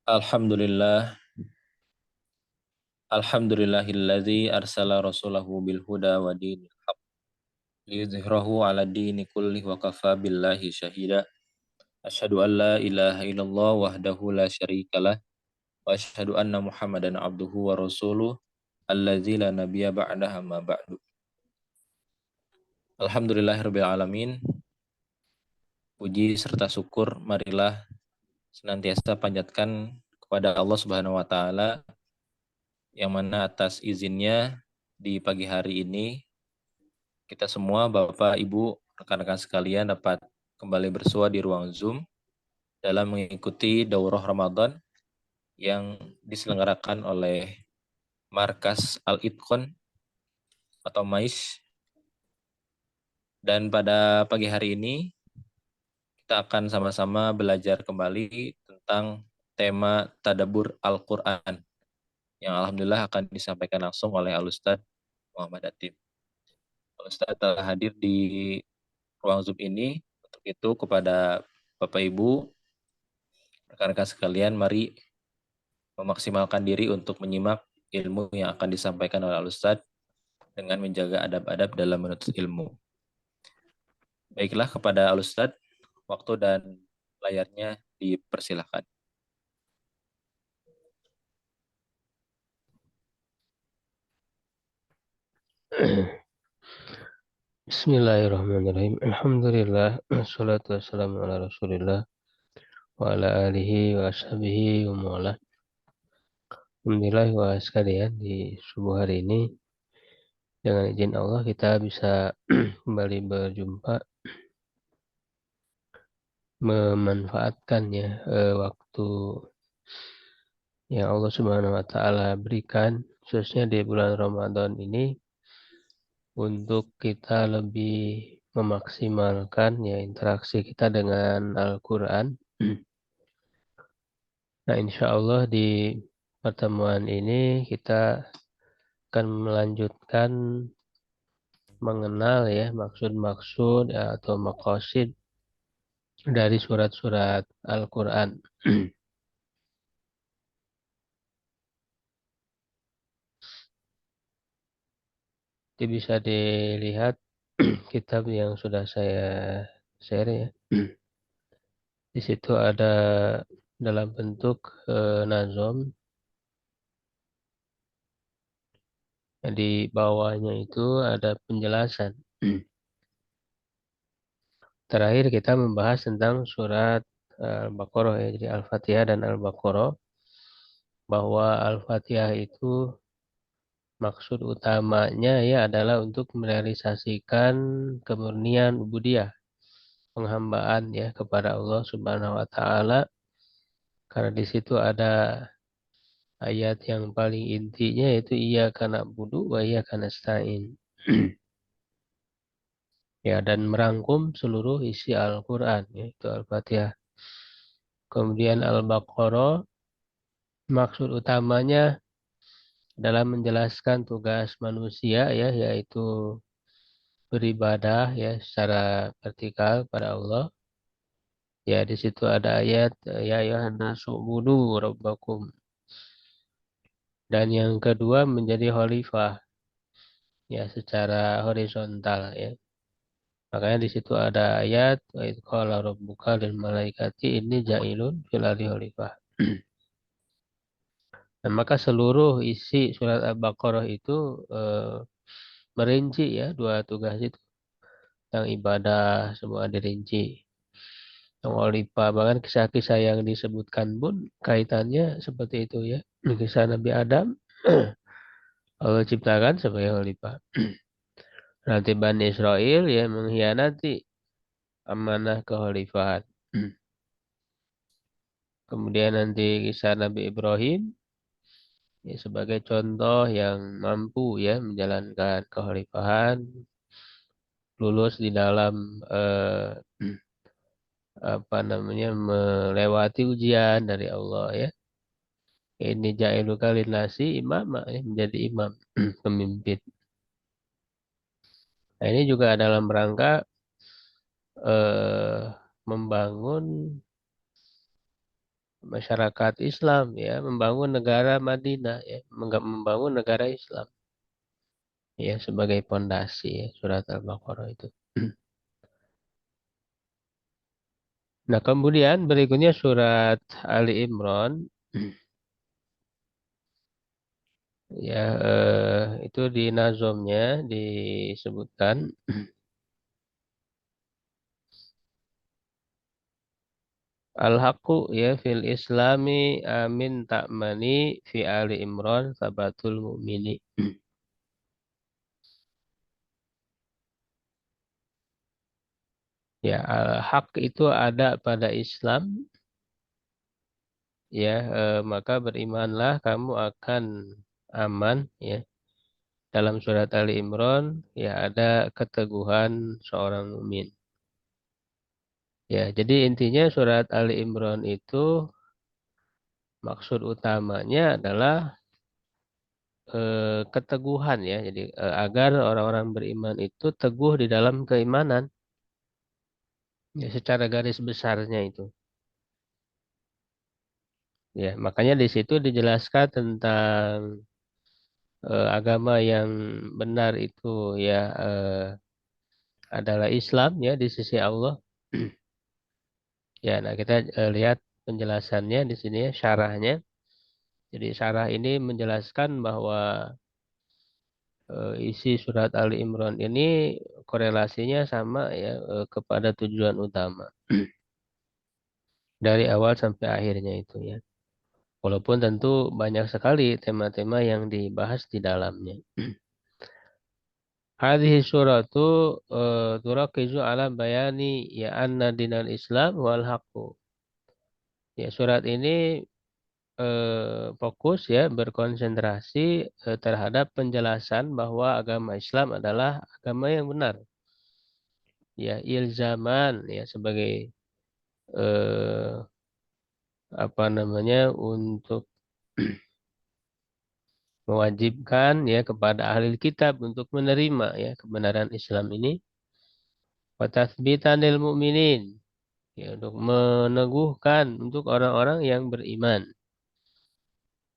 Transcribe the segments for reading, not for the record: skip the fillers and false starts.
Alhamdulillah, alhamdulillahilladzi arsala rasulahu bil huda wa dinil haq liyudhhirahu 'ala dini kullih wa kafa billahi syahida. Asyhadu an la ilaha illallah wahdahu la syarikalah wa asyhadu anna Muhammadan abduhu wa rasuluh alladzi la nabiyya ba'dahu ma ba'du. Alhamdulillahirabbil alamin. Puji serta syukur marilah senantiasa panjatkan kepada Allah Subhanahu wa taala yang mana atas izinnya di pagi hari ini kita semua, Bapak, Ibu, rekan-rekan sekalian dapat kembali bersua di ruang Zoom dalam mengikuti Daurah Ramadan yang diselenggarakan oleh Markas Al-Itqon atau MAIS. Dan pada pagi hari ini kita akan sama-sama belajar kembali tentang tema Tadabbur Al-Quran yang alhamdulillah akan disampaikan langsung oleh Al-Ustadz Muhammad Atib. Al-Ustadz telah hadir di ruang Zoom ini. Untuk itu kepada Bapak Ibu, rekan-rekan sekalian, mari memaksimalkan diri untuk menyimak ilmu yang akan disampaikan oleh Al-Ustadz dengan menjaga adab-adab dalam menuntut ilmu. Baiklah, kepada Al-Ustadz, waktu dan layarnya dipersilahkan. Bismillahirrahmanirrahim. Alhamdulillah. Wassalatu wassalamu ala rasulillah wa ala alihi wa ashabihi wa mawala. Alhamdulillah wa sekalian, di subuh hari ini dengan izin Allah kita bisa kembali berjumpa, memanfaatkan waktu yang Allah Subhanahu wa taala berikan khususnya di bulan Ramadan ini untuk kita lebih memaksimalkan interaksi kita dengan Al-Qur'an. Nah, insya Allah di pertemuan ini kita akan melanjutkan mengenal maksud-maksud atau maqasid dari surat-surat Al-Quran. Jadi bisa dilihat kitab yang sudah saya share ya. Di situ ada dalam bentuk nazom. Di bawahnya itu ada penjelasan. Terakhir kita membahas tentang surat Al-Baqarah ya, jadi Al-Fatihah dan Al-Baqarah, bahwa Al-Fatihah itu maksud utamanya adalah untuk merealisasikan kemurnian ubudiyah, penghambaan kepada Allah Subhanahu wa taala, karena di situ ada ayat yang paling intinya yaitu iyyaka na'budu wa iyyaka nasta'in. Ya, dan merangkum seluruh isi Al-Qur'an yaitu Al-Fatihah. Kemudian Al-Baqarah maksud utamanya dalam menjelaskan tugas manusia yaitu beribadah secara vertikal pada Allah. Ya, di situ ada ayat ya ayuhan nasu ubudu rabbakum. Dan yang kedua menjadi khalifah secara horizontal ya. Makanya di situ ada ayat wa idz qala rabbuka lil malaikati inni ja'ilun fil ardi khalifah. Dan maka seluruh isi surat Al-Baqarah itu merinci dua tugas itu. Yang ibadah semua dirinci. Yang khalifah, bahkan kisah-kisah yang disebutkan pun kaitannya seperti itu ya. Kisah Nabi Adam Allah ciptakan sebagai khalifah. Nanti Bani Israel mengkhianati amanah kekhalifahan. Kemudian nanti kisah Nabi Ibrahim sebagai contoh yang mampu menjalankan kekhalifahan, lulus di dalam melewati ujian dari Allah ya. Ini ja'iluka linnasi imam menjadi imam pemimpin. Nah, ini juga dalam rangka membangun masyarakat Islam ya membangun negara Madinah ya membangun negara Islam ya sebagai pondasi ya, surat Al-Baqarah itu. Nah, kemudian berikutnya surat Ali Imran ya itu di nazomnya disebutkan Al-haqqu ya fil islami amin ta'mani fi Ali Imran sabatul mu'mini. Ya, hak itu ada pada Islam ya maka berimanlah kamu akan aman ya. Dalam surat Ali Imran ya ada keteguhan seorang mukmin. Ya, jadi intinya surat Ali Imran itu maksud utamanya adalah keteguhan ya. Jadi agar orang-orang beriman itu teguh di dalam keimanan. Ya, secara garis besarnya itu. Ya, makanya di situ dijelaskan tentang agama yang benar itu ya adalah Islam ya di sisi Allah. Ya, nah kita lihat penjelasannya di sini ya, syarahnya. Jadi syarah ini menjelaskan bahwa isi surat Ali Imran ini korelasinya sama ya kepada tujuan utama dari awal sampai akhirnya itu ya. Walaupun tentu banyak sekali tema-tema yang dibahas di dalamnya. Hadhihi suratu turakizu ala bayani ya anna dinal Islam wal haqqu. Ya surat ini fokus ya berkonsentrasi terhadap penjelasan bahwa agama Islam adalah agama yang benar. Ya ilzaman ya sebagai eh, apa namanya untuk mewajibkan ya kepada ahli kitab untuk menerima ya kebenaran Islam ini. Wa tathbitan lil mu'minin ya untuk meneguhkan untuk orang-orang yang beriman.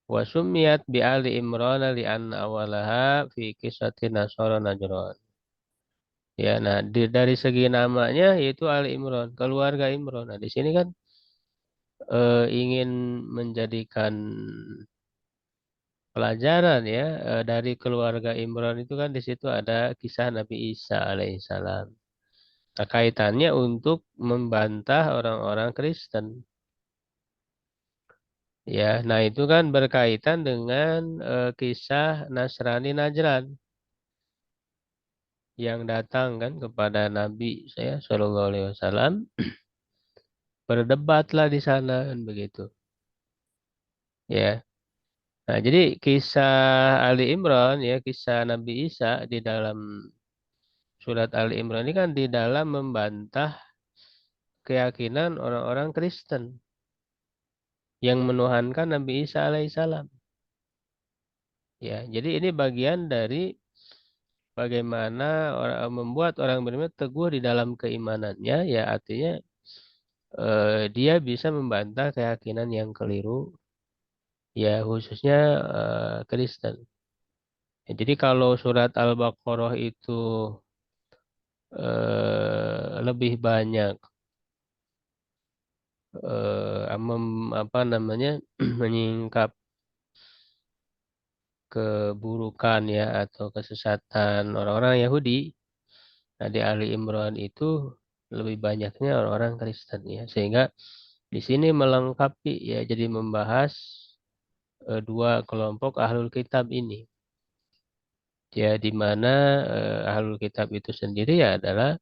Wa summiyat bi Ali Imran li'anna awalaha fi kisati Nasara Najran. Ya, nah dari segi namanya yaitu Ali Imran, keluarga Imran. Nah, di sini kan ingin menjadikan pelajaran ya dari keluarga Imran itu kan di situ ada kisah Nabi Isa alaihissalam. Nah, kaitannya untuk membantah orang-orang Kristen. Ya, nah itu kan berkaitan dengan kisah Nasrani Najran yang datang kan kepada Nabi saya Shallallahu Alaihi Wasallam berdebatlah di sana kan begitu. Ya, nah jadi kisah Ali Imran ya kisah Nabi Isa di dalam surat Ali Imran ini kan di dalam membantah keyakinan orang-orang Kristen yang menuhankan Nabi Isa alaihissalam. Ya, jadi ini bagian dari bagaimana membuat orang beriman teguh di dalam keimanannya, ya artinya dia bisa membantah keyakinan yang keliru, ya khususnya Kristen. Ya, jadi kalau surat Al-Baqarah itu lebih banyak apa namanya menyingkap keburukan ya atau kesesatan orang-orang Yahudi. Nah, di Ali Imran itu lebih banyaknya orang-orang Kristen ya, sehingga di sini melengkapi ya, jadi membahas dua kelompok ahlul kitab ini. Ya, di mana ahlul kitab itu sendiri ya adalah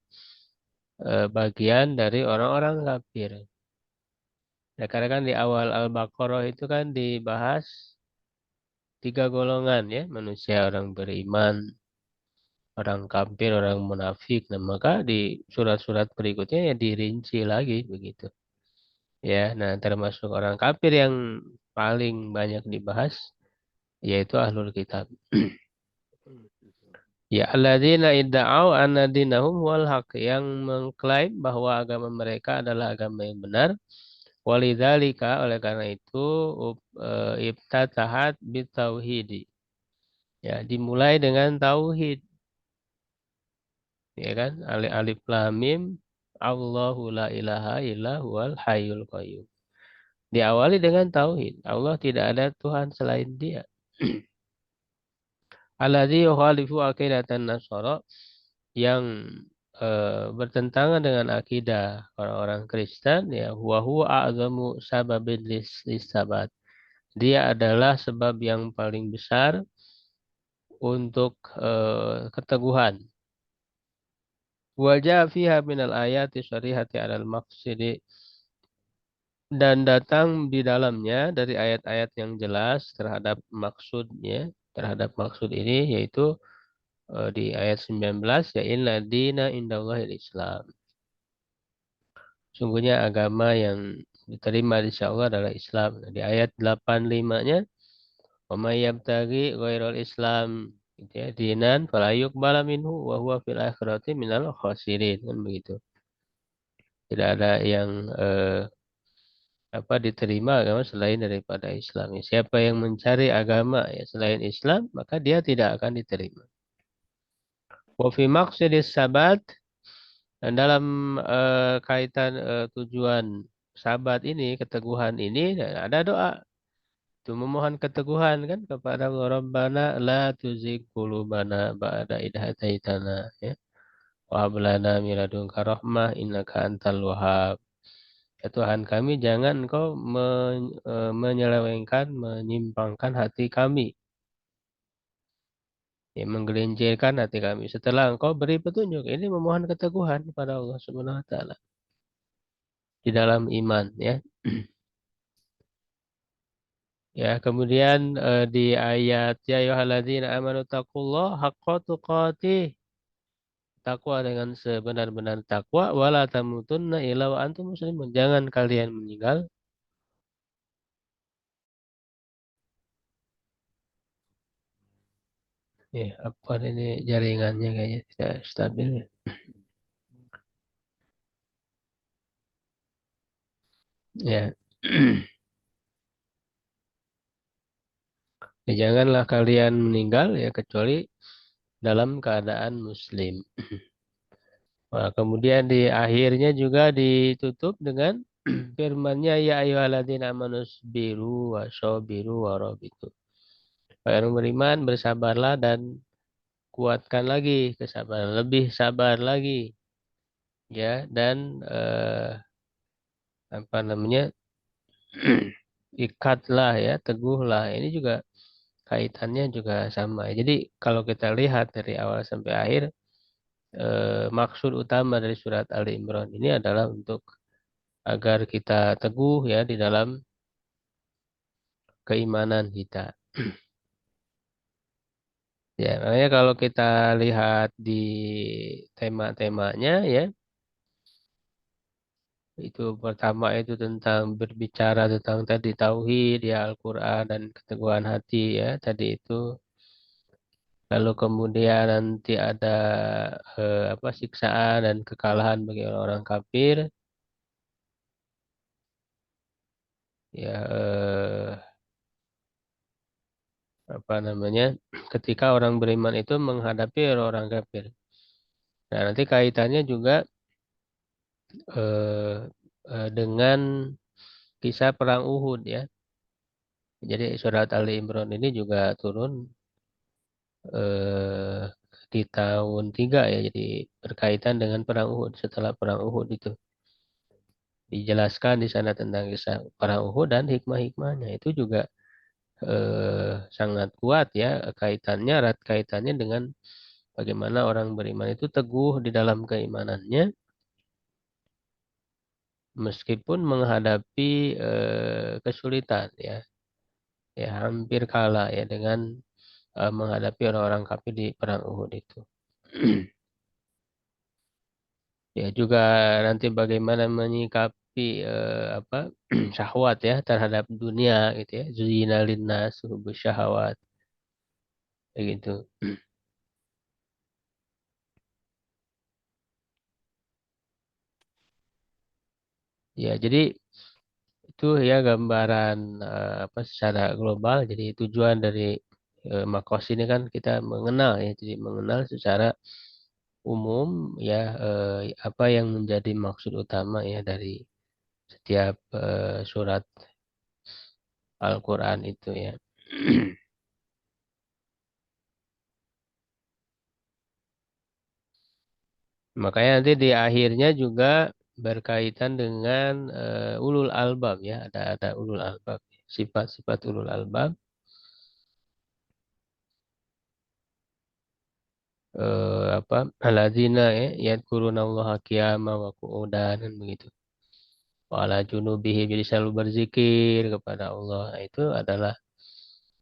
bagian dari orang-orang kafir. Ya, karena kan di awal Al-Baqarah itu kan dibahas tiga golongan ya, manusia orang beriman, orang kafir, orang munafik. Nah, maka di surat-surat berikutnya ya dirinci lagi begitu. Ya, nah termasuk orang kafir yang paling banyak dibahas yaitu ahlul kitab. Ya, alladzina idda'au anna dinahum wal haq yang mengklaim bahwa agama mereka adalah agama yang benar Walidzalika oleh karena itu ibtatahat bitauhidi. Ya, dimulai dengan tauhid. Ya kan? Alif alif lam mim Allahu la ilaha illa huwal hayyul qayyum. Diawali dengan tauhid. Allah tidak ada Tuhan selain Dia. Alladzi yukhalifu aqidatan Nasara yang bertentangan dengan akidah orang-orang Kristen ya huwa a'zamu sababin sabat. Dia adalah sebab yang paling besar untuk keteguhan. Wajah fiha minal ayati syarihati alal maqsidi dan datang di dalamnya dari ayat-ayat yang jelas terhadap maksudnya, terhadap maksud ini yaitu di ayat 19 ya inna dina indallahil Islam. Sungguhnya agama yang diterima di sisi Allah adalah Islam. Di ayat 85-nya wa may yabtaghi ghairal Islam gitu ya, dinan fala yuqbala minhu wa huwa fil akhirati minal khasirin kan begitu. Tidak ada yang diterima agama selain daripada Islam. Ya, siapa yang mencari agama ya selain Islam maka dia tidak akan diterima. Wa fi maqsidis sabat dan dalam kaitan tujuan sabat ini, keteguhan ini ada doa. Itu memohon keteguhan kan kepada Allah Rabbana la tuzigh qulubana ba'da idh hadaitana ya. Wa hab lana min ladunka rahmah innaka antal wahhab. Ya Tuhan kami jangan Engkau menyelewengkan, menyimpangkan hati kami. Ya, menggelincirkan hati kami. Setelah Engkau beri petunjuk. Ini memohon keteguhan kepada Allah Subhanahu wa taala di dalam iman ya. Ya, kemudian di ayat ya ayyuhalladzina amanu taqullaha haqqa tuqatih. Takwa dengan sebenar-benar takwa wala tamutunna illa wa antum muslimun. Jangan kalian meninggal. Ya, apa ini jaringannya kayaknya tidak stabil ya. Ya. Ya, janganlah kalian meninggal ya kecuali dalam keadaan muslim. Nah, kemudian di akhirnya juga ditutup dengan firman-Nya ya ayyuhalladzina amanus biru wasabiru warabitu. Wahai orang beriman bersabarlah dan kuatkan lagi kesabaran, lebih sabar lagi ya dan apa namanya ikatlah ya, teguhlah. Ini juga kaitannya juga sama. Jadi kalau kita lihat dari awal sampai akhir maksud utama dari surat Ali Imran ini adalah untuk agar kita teguh ya di dalam keimanan kita. Ya, makanya kalau kita lihat di tema-temanya ya, itu pertama itu tentang berbicara tentang tadi tauhid ya Al-Qur'an dan keteguhan hati ya tadi itu. Lalu kemudian nanti ada siksaan dan kekalahan bagi orang-orang kafir ya apa namanya ketika orang beriman itu menghadapi orang kafir. Nah, nanti kaitannya juga eh, dengan kisah perang Uhud ya. Jadi surat Ali Imran ini juga turun eh, di tahun 3 ya. Jadi berkaitan dengan perang Uhud. Setelah perang Uhud itu dijelaskan di sana tentang kisah perang Uhud dan hikmah-hikmahnya. Itu juga sangat kuat ya kaitannya, erat kaitannya dengan bagaimana orang beriman itu teguh di dalam keimanannya meskipun menghadapi kesulitan ya. Ya hampir kalah ya dengan menghadapi orang-orang kafir di perang Uhud itu. Ya juga nanti bagaimana menyikapi syahwat ya terhadap dunia gitu ya. Zuyina linnas hubbus syahawat begitu. Ya jadi Itu ya gambaran apa secara global. Jadi tujuan dari makos ini kan kita mengenal ya, jadi mengenal secara umum ya apa yang menjadi maksud utama ya dari setiap surat Al-Quran itu ya. Makanya nanti di akhirnya juga berkaitan dengan ulul albab ya, ada ulul albab, sifat-sifat ulul albab, apa alladzina ya yadkurunallaha qiyaman wa qu'udan kan begitu. Wala junubihim, jadi selalu berzikir kepada Allah. Nah, itu adalah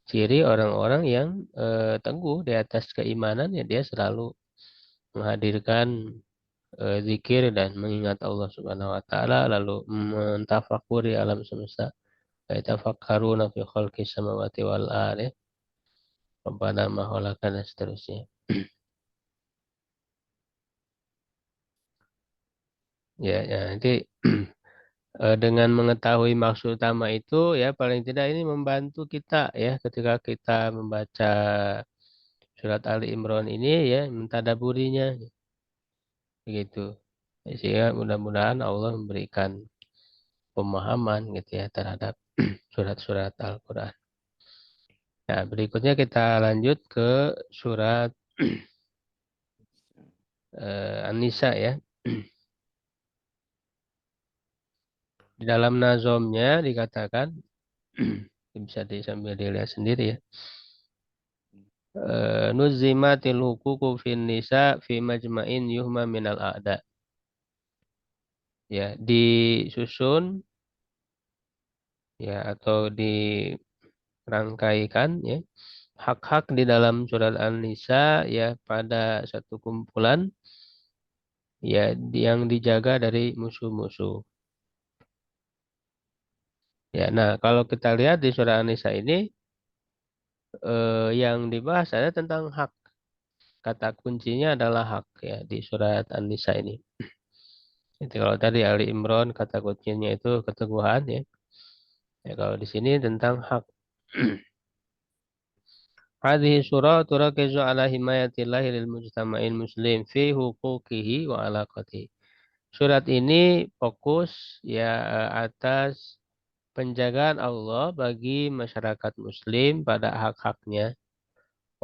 ciri orang-orang yang teguh di atas keimanan ya, dia selalu menghadirkan zikir dan mengingat Allah Subhanahu wa taala, lalu mentafakuri alam semesta. Yatafakkaruna fi khalqis samawati wal ardi Rabbana ma khalaqna dan seterusnya. Ya, ya nanti dengan mengetahui maksud utama itu ya paling tidak ini membantu kita ya ketika kita membaca surat Ali Imran ini ya mentadaburinya begitu. Sehingga mudah-mudahan Allah memberikan pemahaman gitu ya terhadap surat-surat Al-Quran. Nah, berikutnya kita lanjut ke surat An-Nisa ya. Di dalam nazomnya dikatakan bisa sambil dilihat sendiri ya. Nuzimatil hukuku fin nisa fi majma'in yuhma minal a'da. Ya, disusun ya atau dirangkaikan ya hak-hak di dalam surat An-Nisa ya pada satu kumpulan ya yang dijaga dari musuh-musuh. Ya, nah kalau kita lihat di surat An-Nisa ini yang dibahas ada tentang hak. Kata kuncinya adalah hak ya di surat An-Nisa ini. Jadi kalau tadi Ali Imran kata kuncinya itu keteguhan ya. Ya kalau di sini tentang hak. Hadhihi surah turakizu ala himayatillahi lil mujtama'il muslim fi huquqihi wa alaqatihi. Surat ini fokus ya atas penjagaan Allah bagi masyarakat muslim pada hak-haknya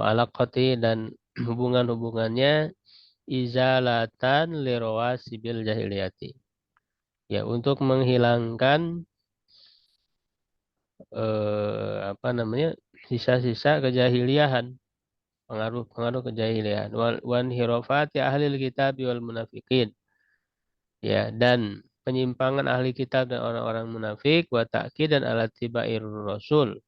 wa alaqatihi dan hubungan-hubungannya izalatan lirawasibil jahiliyati. Ya, untuk menghilangkan apa namanya sisa-sisa kejahiliahan, pengaruh-pengaruh kejahiliahan. Wan hirofati ahli kitab wal munafikin. Ya, dan penyimpangan ahli kitab dan orang-orang munafik wa ta'kid dan ala tibair rasul.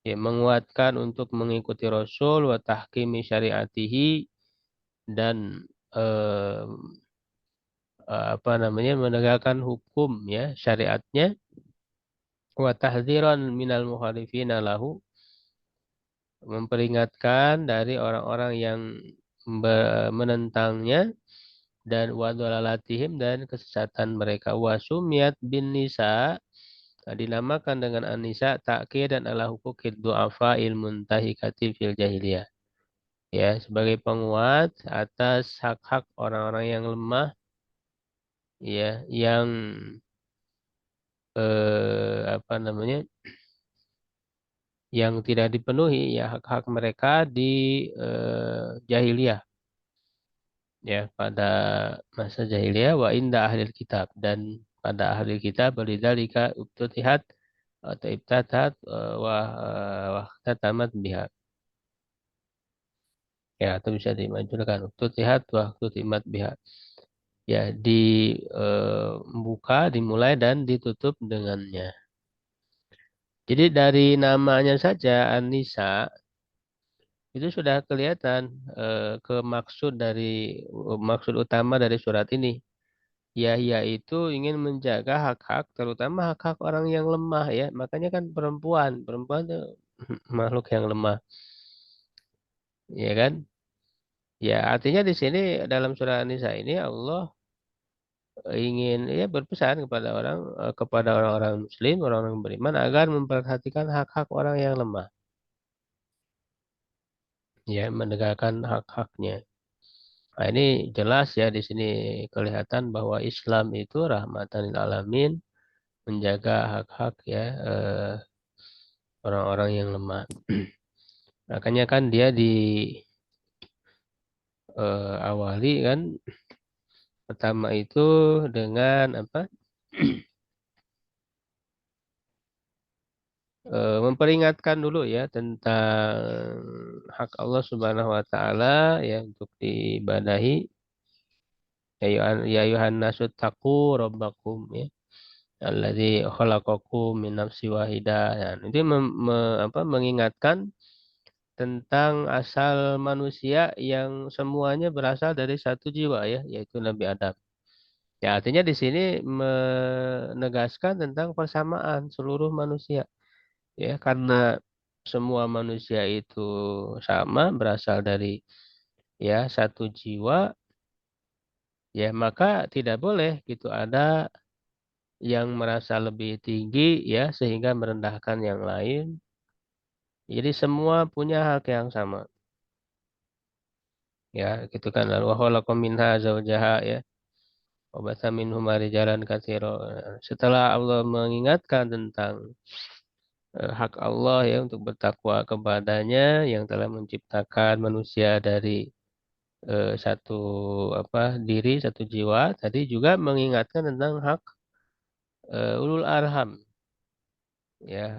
Ya, menguatkan untuk mengikuti Rasul wa tahkimi syariatihi dan eh, apa namanya menegakkan hukum ya syariatnya wa tahdziran minal mukhalifina lahu, memperingatkan dari orang-orang yang menentangnya dan wadolalatihim dan kesesatan mereka. Wasumiyat bin nisa dinamakan dengan An-Nisa ta'kid dan ala hukukid du'afa ilmuntahikati fil jahiliyah. Ya, sebagai penguat atas hak-hak orang-orang yang lemah ya yang apa namanya yang tidak dipenuhi ya hak-hak mereka di jahiliyah ya pada masa jahiliyah wa inda ahli kitab dan pada ahli kitab lidzalika ubtutihat atau ibtatat wa tatamat biha ya atau bisa dimajukan ubtutihat wa tutimat biha ya dibuka dimulai dan ditutup dengannya. Jadi dari namanya saja An-Nisa itu sudah kelihatan maksud utama dari surat ini. Ya, yaitu ingin menjaga hak-hak, terutama hak-hak orang yang lemah ya. Makanya kan perempuan itu makhluk yang lemah, ya kan? Ya, artinya di sini dalam surah An-Nisa ini Allah ingin ya berpesan kepada kepada orang-orang muslim, orang-orang beriman agar memperhatikan hak-hak orang yang lemah, ya menegakkan hak-haknya. Nah, ini jelas ya di sini kelihatan bahwa Islam itu rahmatan lil alamin, menjaga hak-hak ya orang-orang yang lemah. Makanya kan dia awali kan pertama itu dengan apa? Memperingatkan dulu ya tentang hak Allah Subhanahu wa taala ya untuk diibadahi. Ya ayuhan nasu taqu rabbakum ya. Alladzi khalaqakum min nafsin wahidah. Ya, itu mengingatkan tentang asal manusia yang semuanya berasal dari satu jiwa ya, yaitu Nabi Adam. Ya, artinya di sini menegaskan tentang persamaan seluruh manusia. Ya, karena semua manusia itu sama, berasal dari ya satu jiwa, ya maka tidak boleh gitu ada yang merasa lebih tinggi ya sehingga merendahkan yang lain. Jadi semua punya hak yang sama. Ya, gitu kan. Lalu wa khalaqa minha zaujaha ya. Wa batha minhuma rijalan katsira. Setelah Allah mengingatkan tentang hak Allah ya untuk bertakwa kepadanya yang telah menciptakan manusia dari satu diri, satu jiwa, tadi juga mengingatkan tentang hak ulul arham ya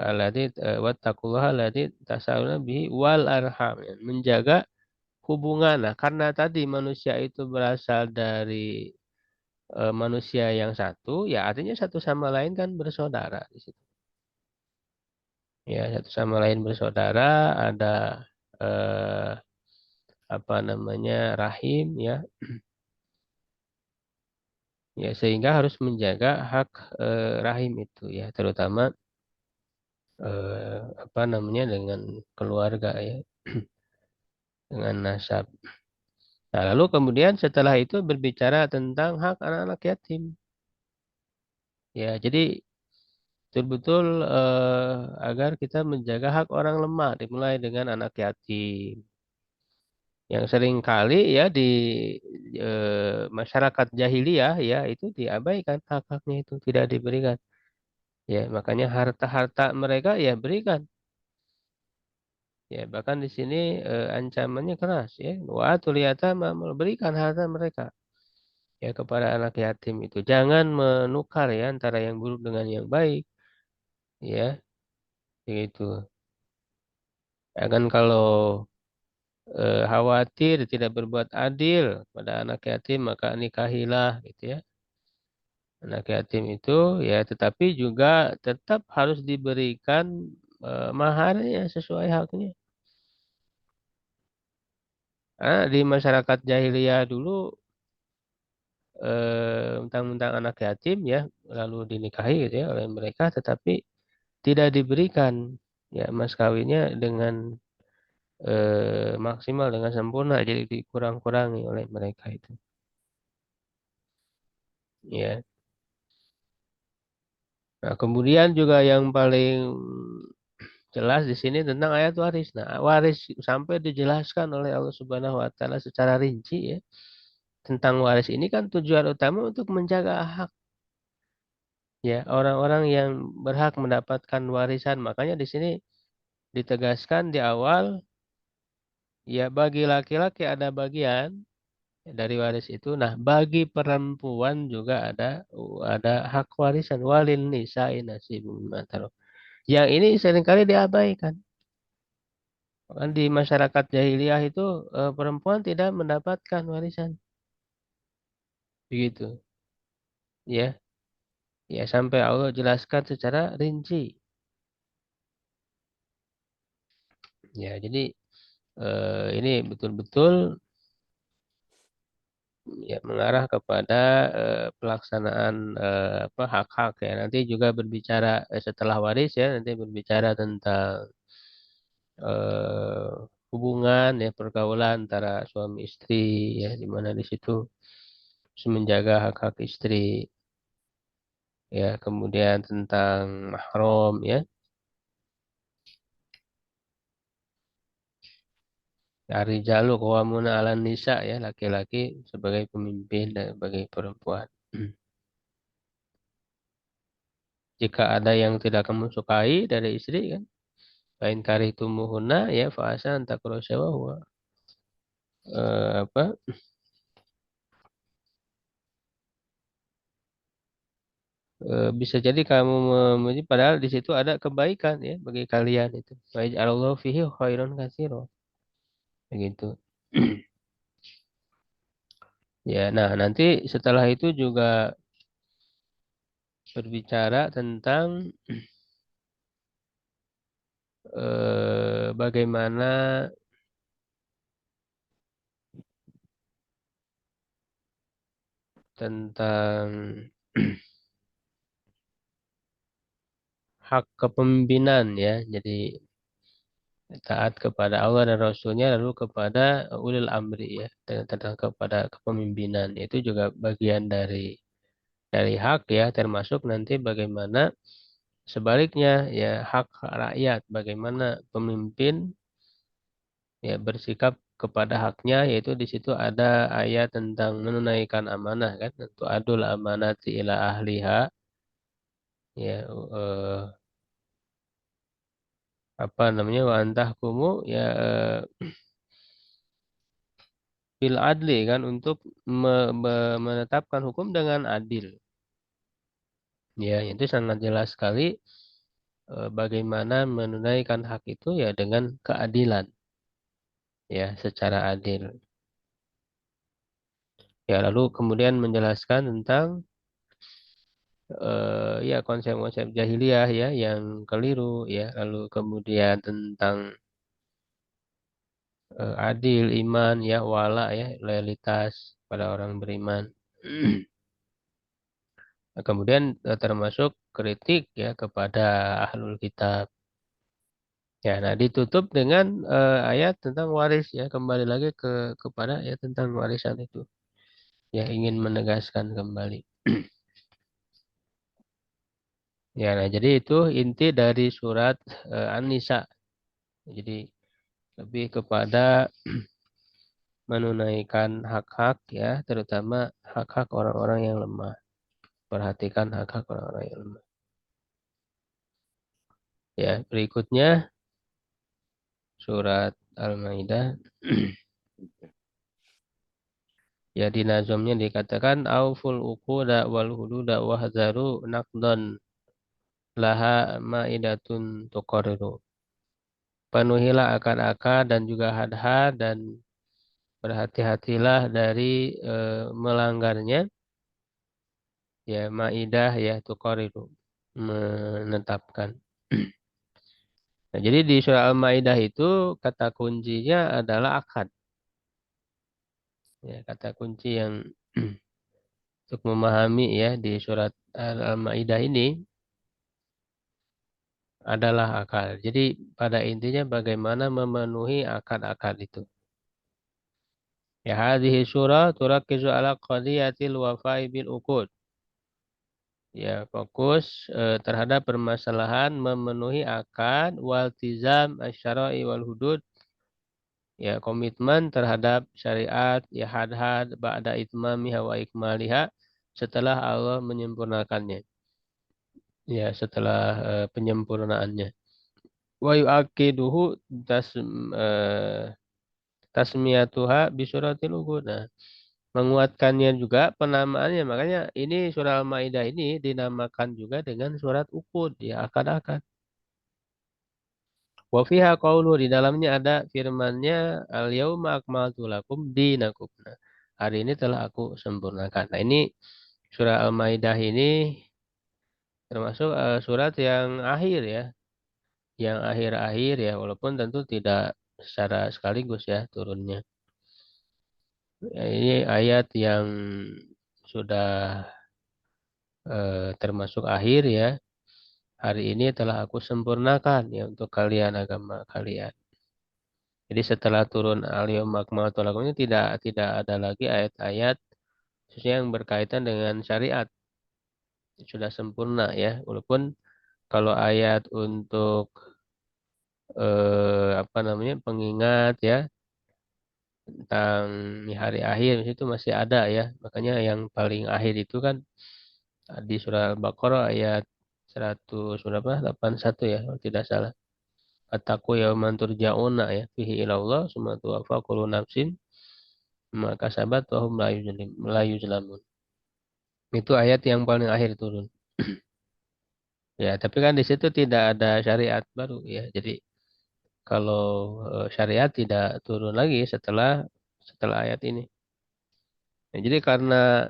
alladzi wattaqullaha alladzi tasaaluna bihi wal arham ya, menjaga hubungan. Nah, karena tadi manusia itu berasal dari manusia yang satu, ya artinya satu sama lain kan bersaudara di situ. Ya, satu sama lain bersaudara, ada eh, apa namanya rahim ya. Ya, sehingga harus menjaga hak rahim itu ya, terutama apa namanya dengan keluarga ya, dengan nasab. Nah, lalu kemudian setelah itu berbicara tentang hak anak-anak yatim. Ya, jadi betul-betul agar kita menjaga hak orang lemah, dimulai dengan anak yatim. Yang sering kali ya di masyarakat jahiliyah ya itu diabaikan hak-haknya itu tidak diberikan. Ya, makanya harta-harta mereka ya berikan. Ya, bahkan di sini ancamannya keras ya. Wa tuliyata berikan harta mereka ya kepada anak yatim itu. Jangan menukar ya antara yang buruk dengan yang baik ya, begitu. Ya kan kalau khawatir tidak berbuat adil pada anak yatim maka nikahilah gitu ya. Anak yatim itu ya tetapi juga tetap harus diberikan maharnya sesuai haknya. Karena di masyarakat jahiliyah dulu mentang-mentang anak yatim ya lalu dinikahi gitu ya oleh mereka tetapi tidak diberikan ya mas kawinnya dengan maksimal dengan sempurna jadi dikurang-kurangi oleh mereka itu ya. Nah, kemudian juga yang paling jelas di sini tentang ayat waris. Nah, waris sampai dijelaskan oleh Allah Subhanahu wa taala secara rinci ya. Tentang waris ini kan tujuan utama untuk menjaga hak ya orang-orang yang berhak mendapatkan warisan. Makanya di sini ditegaskan di awal ya bagi laki-laki ada bagian dari waris itu. Nah, bagi perempuan juga ada hak warisan walin nisa'i nasibum mimma tarak. Yang ini seringkali diabaikan. Kan di masyarakat jahiliyah itu perempuan tidak mendapatkan warisan. Begitu. Ya, ya sampai Allah jelaskan secara rinci. Ya, jadi ini betul-betul ya mengarah kepada pelaksanaan hak-hak ya. Nanti juga berbicara setelah waris ya, nanti berbicara tentang eh, hubungan ya pergaulan antara suami istri ya di mana di situ menjaga hak-hak istri, ya, kemudian tentang mahram, ya. Ar-rijalu qawwamuna 'alan nisa, ya, laki-laki sebagai pemimpin dan sebagai perempuan. Jika ada yang tidak kamu sukai dari istri, kan, lain karihtumuhunna, ya, fa asa an takrahu syai'an apa, bisa jadi kamu memuji padahal di situ ada kebaikan, ya, bagi kalian itu. Wa yaj'alallahu fihi khairan katsira. Begitu. Ya, nah nanti setelah itu juga berbicara tentang bagaimana tentang hak kepemimpinan, ya. Jadi taat kepada Allah dan Rasulnya, lalu kepada ulil amri, ya, dan tentang kepada kepemimpinan itu juga bagian dari hak, ya, termasuk nanti bagaimana sebaliknya, ya, hak rakyat, bagaimana pemimpin, ya, bersikap kepada haknya, yaitu di situ ada ayat tentang menunaikan amanah, kan, untuk adul amanati ila ahliha, ya, apa namanya, wa antahkumu, ya, bil adli, kan, untuk menetapkan hukum dengan adil, ya, itu sangat jelas sekali, bagaimana menunaikan hak itu, ya, dengan keadilan, ya, secara adil, ya, lalu kemudian menjelaskan tentang ya, konsep-konsep jahiliyah, ya, yang keliru, ya, lalu kemudian tentang adil, iman, ya, wala, ya, loyalitas pada orang beriman. Nah, kemudian termasuk kritik, ya, kepada ahlul kitab. Ya, nah ditutup dengan ayat tentang waris, ya, kembali lagi kepada ya tentang warisan itu. Ya, ingin menegaskan kembali. Ya, nah jadi itu inti dari surat An-Nisa. Jadi lebih kepada menunaikan hak-hak, ya, terutama hak-hak orang-orang yang lemah. Perhatikan hak-hak orang-orang yang lemah. Ya, berikutnya surat Al-Maidah. Ya, di nazamnya dikatakan auful uquda wal hududa wahzaru naqdan laha maidatun tuqarriru. Penuhilah akad-akad dan juga had-had dan berhati-hatilah dari melanggarnya, ya, maidah, ya, tuqarriru, menetapkan. Nah, jadi di surah Al-Maidah itu kata kuncinya adalah akad. Ya, kata kunci yang untuk memahami, ya, di surat Al-Maidah ini adalah akal. Jadi pada intinya bagaimana memenuhi akad-akad itu. Ya, hadhihi surah turakizu ala qadiyatil wafa'i bil uqud. Ya, fokus terhadap permasalahan memenuhi akad, waltizam asyara'i wal hudud, ya, komitmen terhadap syariat, ya, had-had ba'da itmamiha wa ikmaliha, setelah Allah menyempurnakannya. Ya, setelah penyempurnaannya. Wa yu'akiduhu tasmiyatuha bisuratil uqud. Nah, menguatkannya juga penamaannya. Makanya ini surah Al-Maidah ini dinamakan juga dengan surat Uqud, ya, akad-akad. Wa fiha qaulu, di dalamnya ada firman-Nya, al-yauma akmaltu lakum dinakum. Nah, hari ini telah aku sempurnakan. Nah, ini surah Al-Maidah ini termasuk surat yang akhir, ya, yang akhir-akhir, ya, walaupun tentu tidak secara sekaligus, ya, turunnya. Ya, ini ayat yang sudah termasuk akhir, ya. Hari ini telah aku sempurnakan, ya, untuk kalian agama kalian. Jadi setelah turun al-yauma akmaltu lakum ini tidak ada lagi ayat-ayat khususnya yang berkaitan dengan syariat sudah sempurna ya. Walaupun kalau ayat untuk apa namanya pengingat ya tentang hari akhir itu masih ada ya. Makanya yang paling akhir itu kan di surah Al-Baqarah ayat 100 berapa? 81 ya, kalau tidak salah. Ataku yauman turja'una ya fihi ilallah summa tuwaffa kullu nafsin maka sabat wa hum la yuzlamun. Itu ayat yang paling akhir turun. Ya, tapi kan di situ tidak ada syariat baru ya. Jadi kalau syariat tidak turun lagi setelah setelah ayat ini. Nah, jadi karena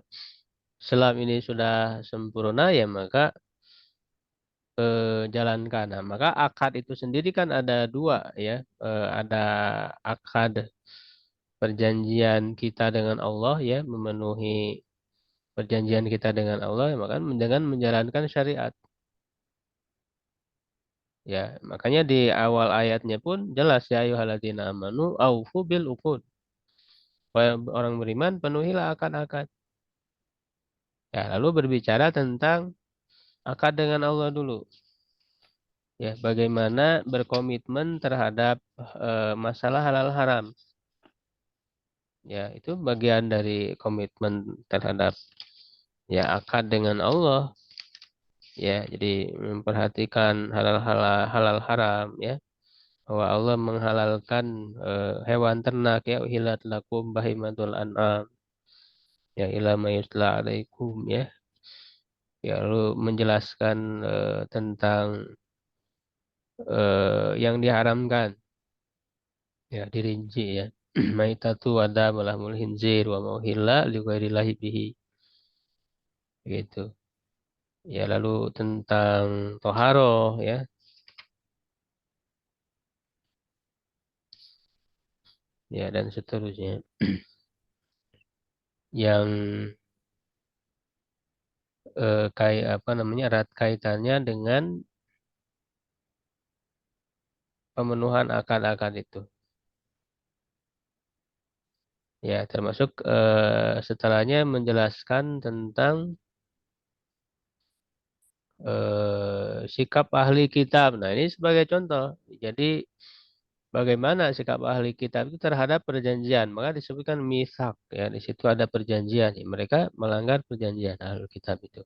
Islam ini sudah sempurna ya maka jalankan. Nah, maka akad itu sendiri kan ada dua ya. Ada akad perjanjian kita dengan Allah ya, memenuhi perjanjian kita dengan Allah ya, maka dengan menjalankan syariat. Ya, makanya di awal ayatnya pun jelas ya ayyuhalladzina amanu aufu bil uqud. Wahai orang beriman, penuhilah akad-akad. Ya, lalu berbicara tentang akad dengan Allah dulu. Ya, bagaimana berkomitmen terhadap masalah halal haram. Ya, itu bagian dari komitmen terhadap ya akad dengan Allah. Ya, jadi memperhatikan halal halal, halal haram ya. Bahwa Allah menghalalkan hewan ternak ya uhilat lakum bahimatul an'am ya ila ma yutla alaikum ya. Ya, lalu menjelaskan tentang yang diharamkan ya dirinci ya. Maitatu wada malahmul hinzir wa mauhilla lighairillahi bihi gitu. Ya, lalu tentang toharoh ya. Ya, dan seterusnya. Yang kayak apa namanya erat kaitannya dengan pemenuhan akad-akad itu. Ya, termasuk setelahnya menjelaskan tentang sikap ahli kitab. Nah, ini sebagai contoh. Jadi, bagaimana sikap ahli kitab itu terhadap perjanjian? Maka disebutkan misak. Ya, di situ ada perjanjian. Ya, mereka melanggar perjanjian ahli kitab itu.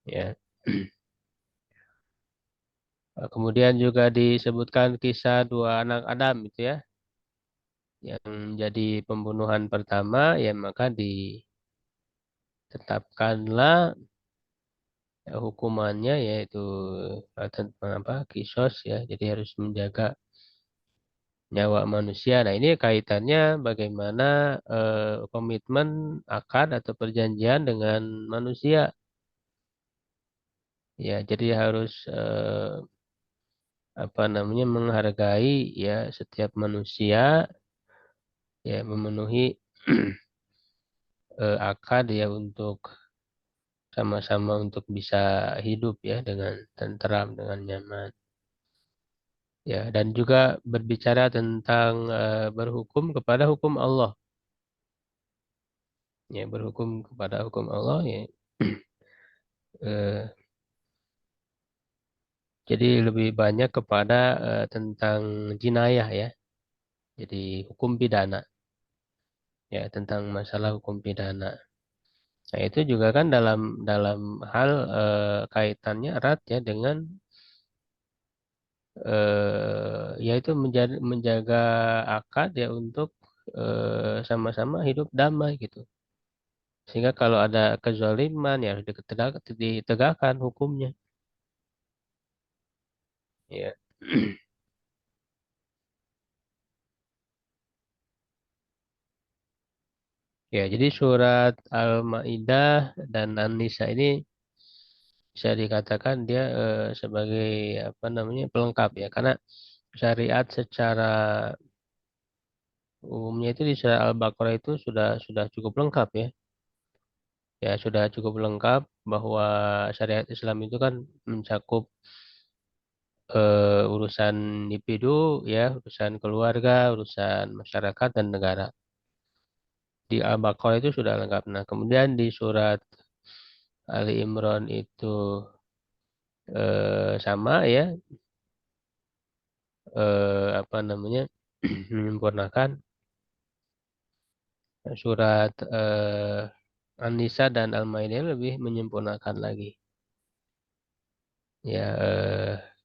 Ya. Kemudian juga disebutkan kisah dua anak Adam itu ya, yang jadi pembunuhan pertama, ya maka ditetapkanlah hukumannya yaitu tentang apa kisos ya, jadi harus menjaga nyawa manusia. Nah, ini kaitannya bagaimana komitmen akad atau perjanjian dengan manusia. Ya, jadi harus apa namanya menghargai ya setiap manusia ya memenuhi akad ya untuk sama-sama untuk bisa hidup ya dengan tentram dengan nyaman. Ya, dan juga berbicara tentang berhukum kepada hukum Allah. Ya, berhukum kepada hukum Allah ya. Eh, jadi lebih banyak kepada tentang jinayah ya. Jadi hukum pidana ya tentang masalah hukum pidana. Nah, itu juga kan dalam dalam hal kaitannya erat ya dengan yaitu menjaga akad ya untuk sama-sama hidup damai gitu. Sehingga kalau ada kezaliman ya harus ditegakkan hukumnya. Ya. Ya, jadi surat Al-Maidah dan An-Nisa ini bisa dikatakan dia sebagai apa namanya pelengkap ya karena syariat secara umumnya itu di surat Al-Baqarah itu sudah cukup lengkap ya. Ya, sudah cukup lengkap bahwa syariat Islam itu kan mencakup urusan individu ya, urusan keluarga, urusan masyarakat dan negara. di Al-Baqarah itu sudah lengkap. Nah, kemudian di surat Ali Imran itu sama ya, apa namanya, menyempurnakan. Surat An-Nisa dan Al-Maidah lebih menyempurnakan lagi. Ya,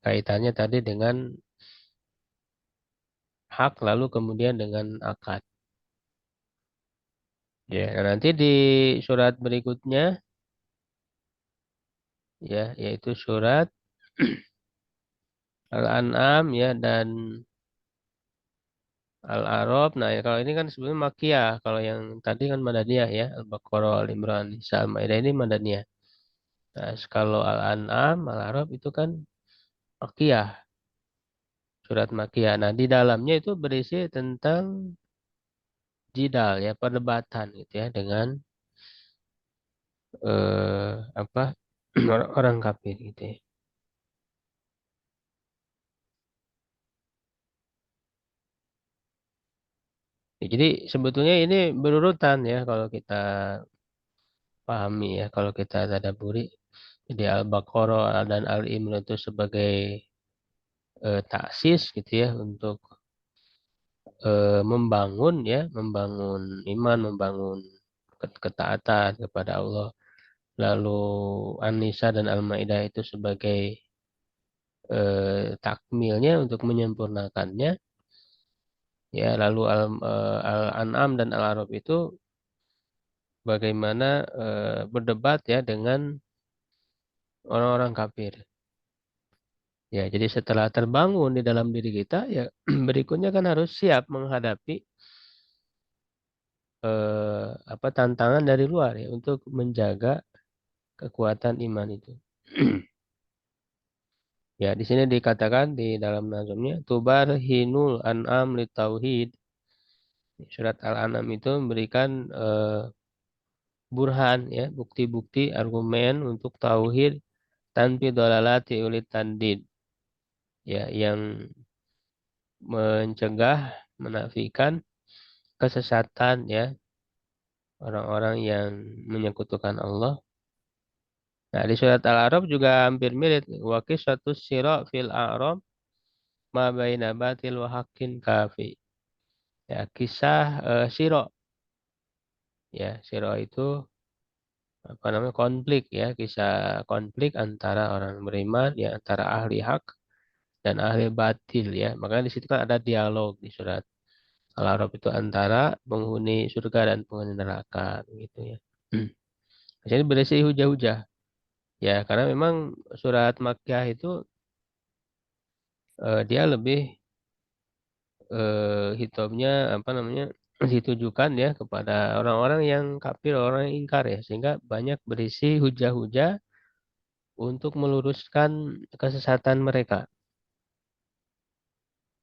kaitannya tadi dengan hak lalu kemudian dengan akad. Ya, nah nanti di surat berikutnya ya, yaitu surat Al-An'am ya dan Al-A'raf. Nah, ya, kalau ini kan sebenarnya Makkiyah. Kalau yang tadi kan Madaniyah ya, Al-Baqarah, Al-Imran, Nisa, Al-Maidah ini Madaniyah. Nah, kalau Al-An'am, Al-A'raf itu kan Makkiyah, surat Makkiyah. Nah, di dalamnya itu berisi tentang jidal ya, perdebatan gitu ya dengan apa orang kafir gitu ya. Ya, jadi sebetulnya ini berurutan ya kalau kita pahami ya, kalau kita tadabburi. Jadi Al-Baqarah dan Al-Imran itu sebagai taksis gitu ya untuk membangun ya, membangun iman, membangun ketaatan kepada Allah. Lalu An-Nisa dan Al-Maidah itu sebagai takmilnya untuk menyempurnakannya. Ya, lalu Al-An'am dan Al-A'raf itu bagaimana berdebat ya dengan orang-orang kafir. Ya, jadi setelah terbangun di dalam diri kita, ya berikutnya kan harus siap menghadapi apa tantangan dari luar ya untuk menjaga kekuatan iman itu. Ya, di sini dikatakan di dalam nazamnya tubarhinul an'am li tauhid. Surat Al-An'am itu memberikan burhan ya, bukti-bukti argumen untuk tauhid tanpi dolalati ulit tandid. Ya, yang mencegah, menafikan kesesatan ya orang-orang yang menyekutukan Allah. Nah, di surat Al-A'raf juga hampir mirip. Wa qissatus sira fil a'raf ma baina batil wa haqqin kafi. Ya, kisah sira. Ya, sira itu apa namanya? Konflik ya, kisah konflik antara orang beriman ya, antara ahli hak dan ahli batil ya. Makanya di situ kan ada dialog di surat Al-A'raf itu antara penghuni surga dan penghuni neraka gitu ya. Jadi berisi hujah-hujah. Ya, karena memang surat Makkiyah itu dia lebih hitamnya apa namanya ditujukan ya kepada orang-orang yang kafir, orang yang ingkar ya, sehingga banyak berisi hujah-hujah untuk meluruskan kesesatan mereka.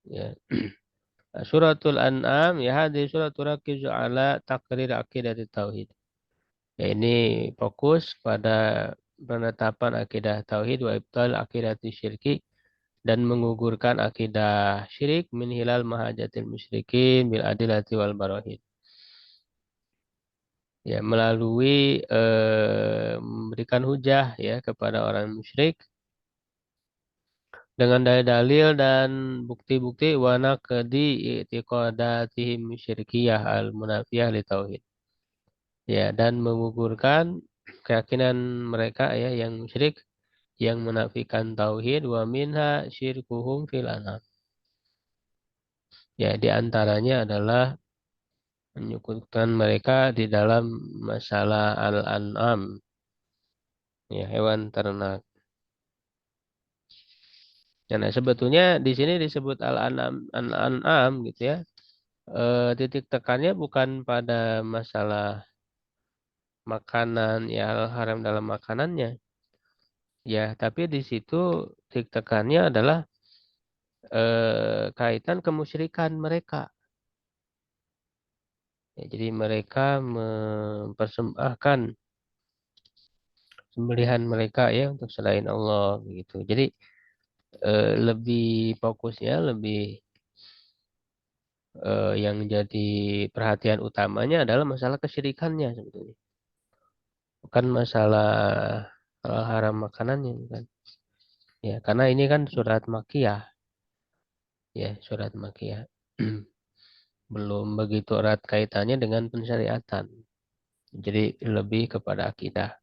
Ya. Suratul An'am ya hadis suratul rakizu ala takrir akidah tauhid. Ya, ini fokus pada penetapan akidah tauhid wa ibtal akidah syirki dan menggugurkan akidah syirik min hilal mahajatil musyrikin bil adilati wal barahin. Ya, melalui memberikan hujah ya kepada orang musyrik dengan dalil-dalil dan bukti-bukti wana kedi i'tiqadatihim syirkiyah al munafiyah li tauhid. Ya, dan menggugurkan keyakinan mereka ya yang musyrik yang menafikan tauhid wa minha syirkuhum fil anam. Ya, di antaranya adalah menyekutukan mereka di dalam masalah al-an'am, ya hewan ternak. Ya, nah, sebetulnya di sini disebut al-an'am gitu ya. Titik tekannya bukan pada masalah makanan ya haram dalam makanannya. Ya, tapi di situ titik tekannya adalah kaitan kemusyrikan mereka. Ya, jadi mereka mempersembahkan sembelihan mereka ya untuk selain Allah begitu. Jadi lebih fokusnya lebih yang jadi perhatian utamanya adalah masalah kesyirikannya sebetulnya. Bukan masalah halal haram makanannya kan. Ya, karena ini kan surat Makkiyah, ya, surat Makkiyah. Belum begitu erat kaitannya dengan pensyariatan. Jadi lebih kepada akidah.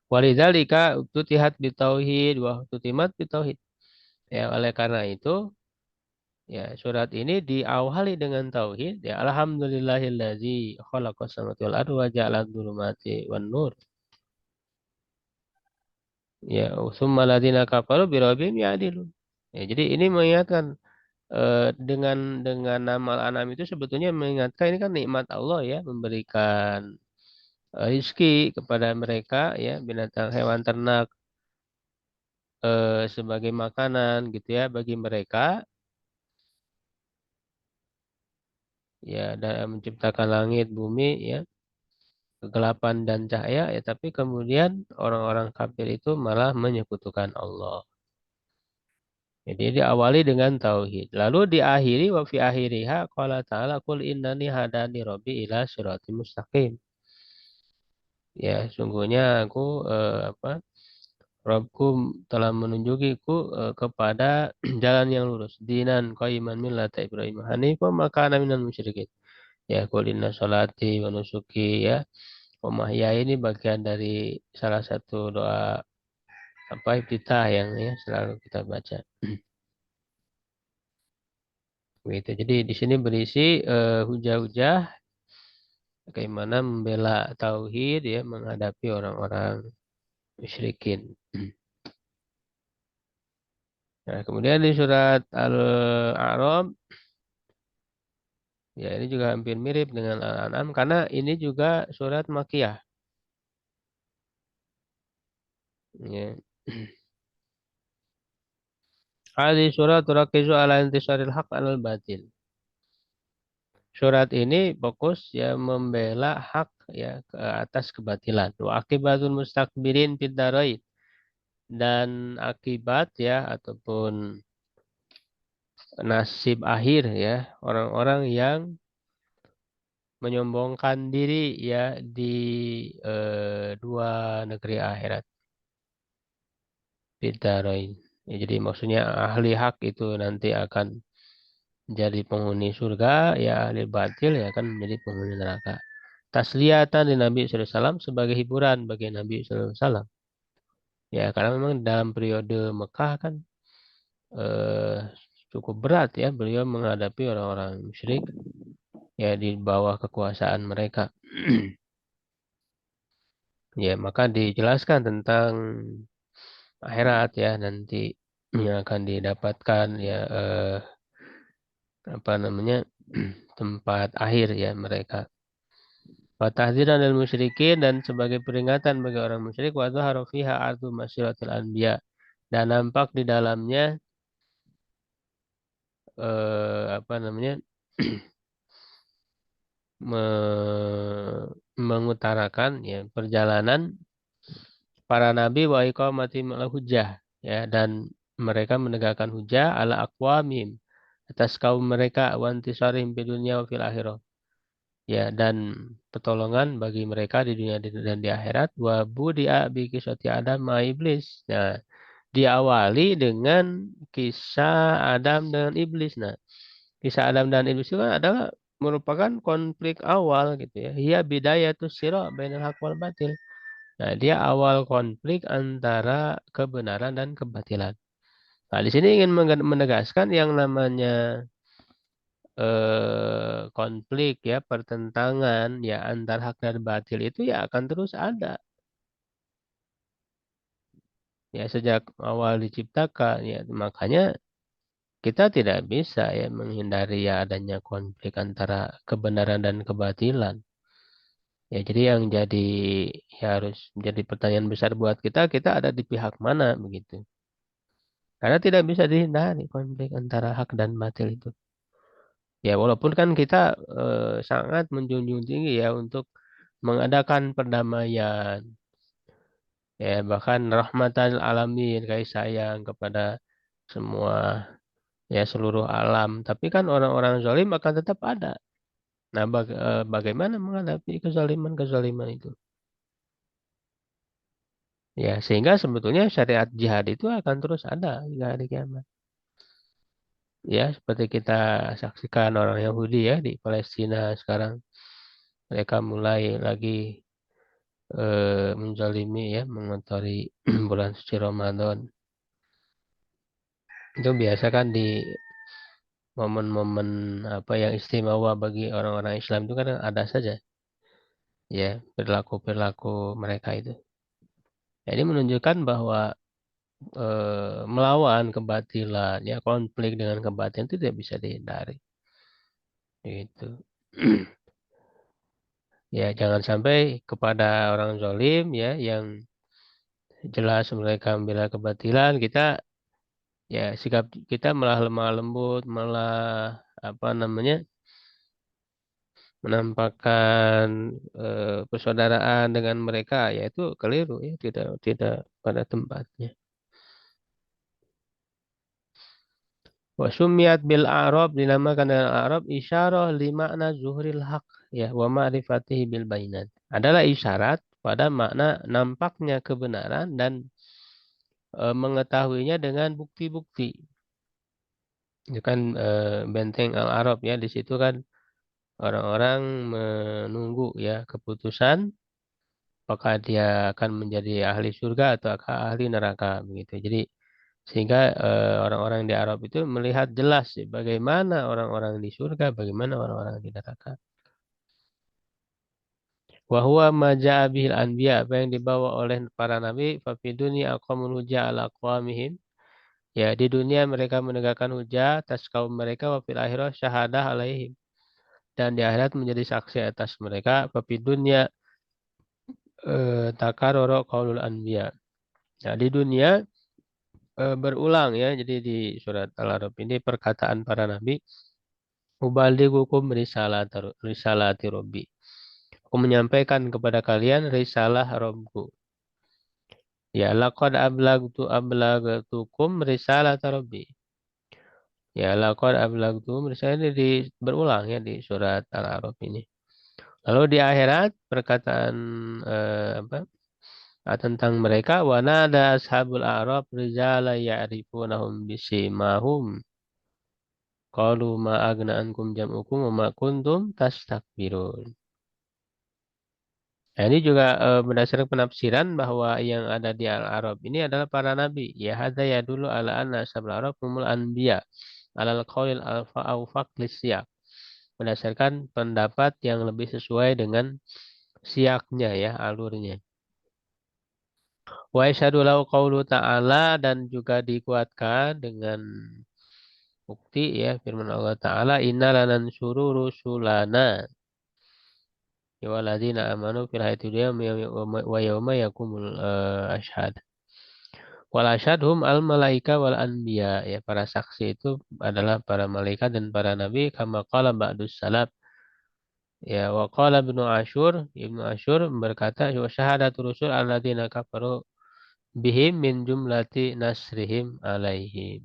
Walidzalika tutihat bitauhid wa tutimat bitauhid. Ya, oleh karena itu, ya, surat ini diawali dengan tauhid. Ya, alhamdulillahillazi khalaqas samawati wal ardi wa ja'ala dzulumati wan nur. Ya, summa ladzina kafaru bi rabbihim ya'dilun. Ya, jadi ini mengingatkan dengan nama Al-An'am itu sebetulnya mengingatkan ini kan nikmat Allah ya, memberikan rizki kepada mereka ya, binatang hewan ternak sebagai makanan gitu ya bagi mereka ya, dan menciptakan langit bumi ya, kegelapan dan cahaya ya, tapi kemudian orang-orang kafir itu malah menyekutukan Allah. Jadi diawali dengan tauhid. Lalu diakhiri wa fi akhiriha qala ta'ala qul innani hadani rabbi ila siratim mustaqim. Ya, sungguhnya aku Rabbku telah menunjukiku kepada jalan yang lurus. Dinan qaiman millata Ibrahim hanifan maka ana minal musyrikin. Ya, qul inna sholati wa nusuki ya. Pemahya ini bagian dari salah satu doa apa iftitah yang ya selalu kita baca. Gitu. Jadi di sini berisi hujah-hujah bagaimana membela tauhid ya menghadapi orang-orang musyrikin. Nah, kemudian di surat Al-A'raf ya ini juga hampir mirip dengan Al-An'am karena ini juga surat Makkiyah. Ya. Hadis surat turakizu ala intisaril haq alal batil. Surat ini fokus ya membela hak ya ke atas kebatilan. Wa akibatul mustakbirin fid darain, dan akibat ya ataupun nasib akhir ya orang-orang yang menyombongkan diri ya di dua negeri akhirat fid darain. Ya, jadi maksudnya ahli hak itu nanti akan menjadi penghuni surga, ya ahli batil ya akan menjadi penghuni neraka. Tasliyatan di Nabi SAW sebagai hiburan bagi Nabi SAW. Ya, karena memang dalam periode Mekah kan eh, cukup berat ya beliau menghadapi orang-orang musyrik ya di bawah kekuasaan mereka. Ya, maka dijelaskan tentang akhirat ya nanti yang akan didapatkan ya apa namanya tempat akhir ya mereka. Watahdziran dan musyrikin dan sebagai peringatan bagi orang musyrik wa dhahara fiha ardu masyiratil anbiya, dan nampak di dalamnya apa namanya mengutarakan ya perjalanan para nabi wa iqamati hujjah ya, dan mereka menegakkan hujjah ala aqwamim atas kaum mereka wa intisarihim di dunia wa fil akhirah ya, dan pertolongan bagi mereka di dunia dan di akhirat. Wa budia bi kisati Adam ma iblis. Nah, diawali dengan kisah Adam dengan iblis. Nah, kisah Adam dan iblis itu kan adalah merupakan konflik awal gitu ya. Ia bidayatus sira bainal haq wal batil. Nah, dia awal konflik antara kebenaran dan kebatilan. Nah, di sini ingin menegaskan yang namanya konflik ya, pertentangan ya antara hak dan batil itu ya akan terus ada. Ya, sejak awal diciptakan ya, makanya kita tidak bisa ya menghindari ya adanya konflik antara kebenaran dan kebatilan. Ya, jadi yang ya harus menjadi pertanyaan besar buat kita, kita ada di pihak mana begitu. Karena tidak bisa dihindari konflik antara hak dan batil itu. Ya, walaupun kan kita sangat menjunjung tinggi ya untuk mengadakan perdamaian, ya bahkan rahmatan alamin, kasih sayang kepada semua ya seluruh alam. Tapi kan orang-orang zalim akan tetap ada. Nah, bagaimana menghadapi kezaliman-kezaliman itu? Ya, sehingga sebetulnya syariat jihad itu akan terus ada hingga hari kiamat. Ya, seperti kita saksikan orang Yahudi ya di Palestina sekarang, mereka mulai lagi menzalimi ya, mengotori bulan suci Ramadan. Itu biasa kan di momen-momen apa yang istimewa bagi orang-orang Islam itu kan ada saja ya perilaku-perilaku mereka itu. Ya, ini menunjukkan bahwa melawan kebatilan ya konflik dengan kebatilan itu tidak bisa dihindari. Itu. Ya jangan sampai kepada orang zalim ya yang jelas mereka membela kebatilan kita ya sikap kita malah lemah lembut malah apa namanya menampakkan persaudaraan dengan mereka yaitu keliru ya tidak tidak pada tempatnya. Wasumiat bil Arab dinamakan dengan Arab isyarah li makna zuhril haq ya wa ma'rifatihi bil bainat. Adalah isyarat pada makna nampaknya kebenaran dan mengetahuinya dengan bukti-bukti. Itu kan benteng Al-Arab ya di situ kan orang-orang menunggu ya keputusan apakah dia akan menjadi ahli surga atau ahli neraka begitu. Jadi sehingga orang-orang di Arab itu melihat jelas sih, bagaimana orang-orang di surga, bagaimana orang-orang di neraka. Wahwa maja'a bihil anbiya, apa yang dibawa oleh para nabi, fa fi dunya aqamul hujjah ala aqwamihim. Ya, di dunia mereka menegakkan hujah atas kaum mereka, wa fil akhirah syahadah alaihim. Dan di akhirat menjadi saksi atas mereka, fa fi dunya takaroro qaulul anbiya. Nah, di dunia berulang ya. Jadi di surat Al-Araf ini perkataan para nabi, ubaligukum risalati Rabbi. Aku menyampaikan kepada kalian risalah Rabbku. Ya, laqad ablagtukum risalata Rabbi. Ya, laqad ablagtukum risalah ini berulang ya di surat Al-Araf ini. Lalu di akhirat perkataan apa? Tentang mereka wa nada ashabul a'raf rijala ya'rifunahum bisimahum qalu ma agna ankum jam'ukum wa ma kuntum tastakbirun. Nah, ini juga berdasarkan penafsiran bahwa yang ada di Al-Arab ini adalah para nabi. Ya hadza ya dulu ala anna ashabul Arab humul anbiya alal qaulil alfa awfaq lisyaq. Berdasarkan pendapat yang lebih sesuai dengan siaknya ya alurnya. Wa isyhadu lahu qaulu ta'ala dan juga dikuatkan dengan bukti ya firman Allah Ta'ala inna lanansuru rusulana ya waladina amanu fil hayati dunya wa yawma yakumul ashhad. Wal ashhadhum al malaika wal anbiya ya para saksi itu adalah para malaikat dan para nabi kama qala ba'dus salaf ya wa qala Ibnu Asyur berkata wa syahadatu rusul alladzina kafaru bihim min jumlati nasrihim alaihim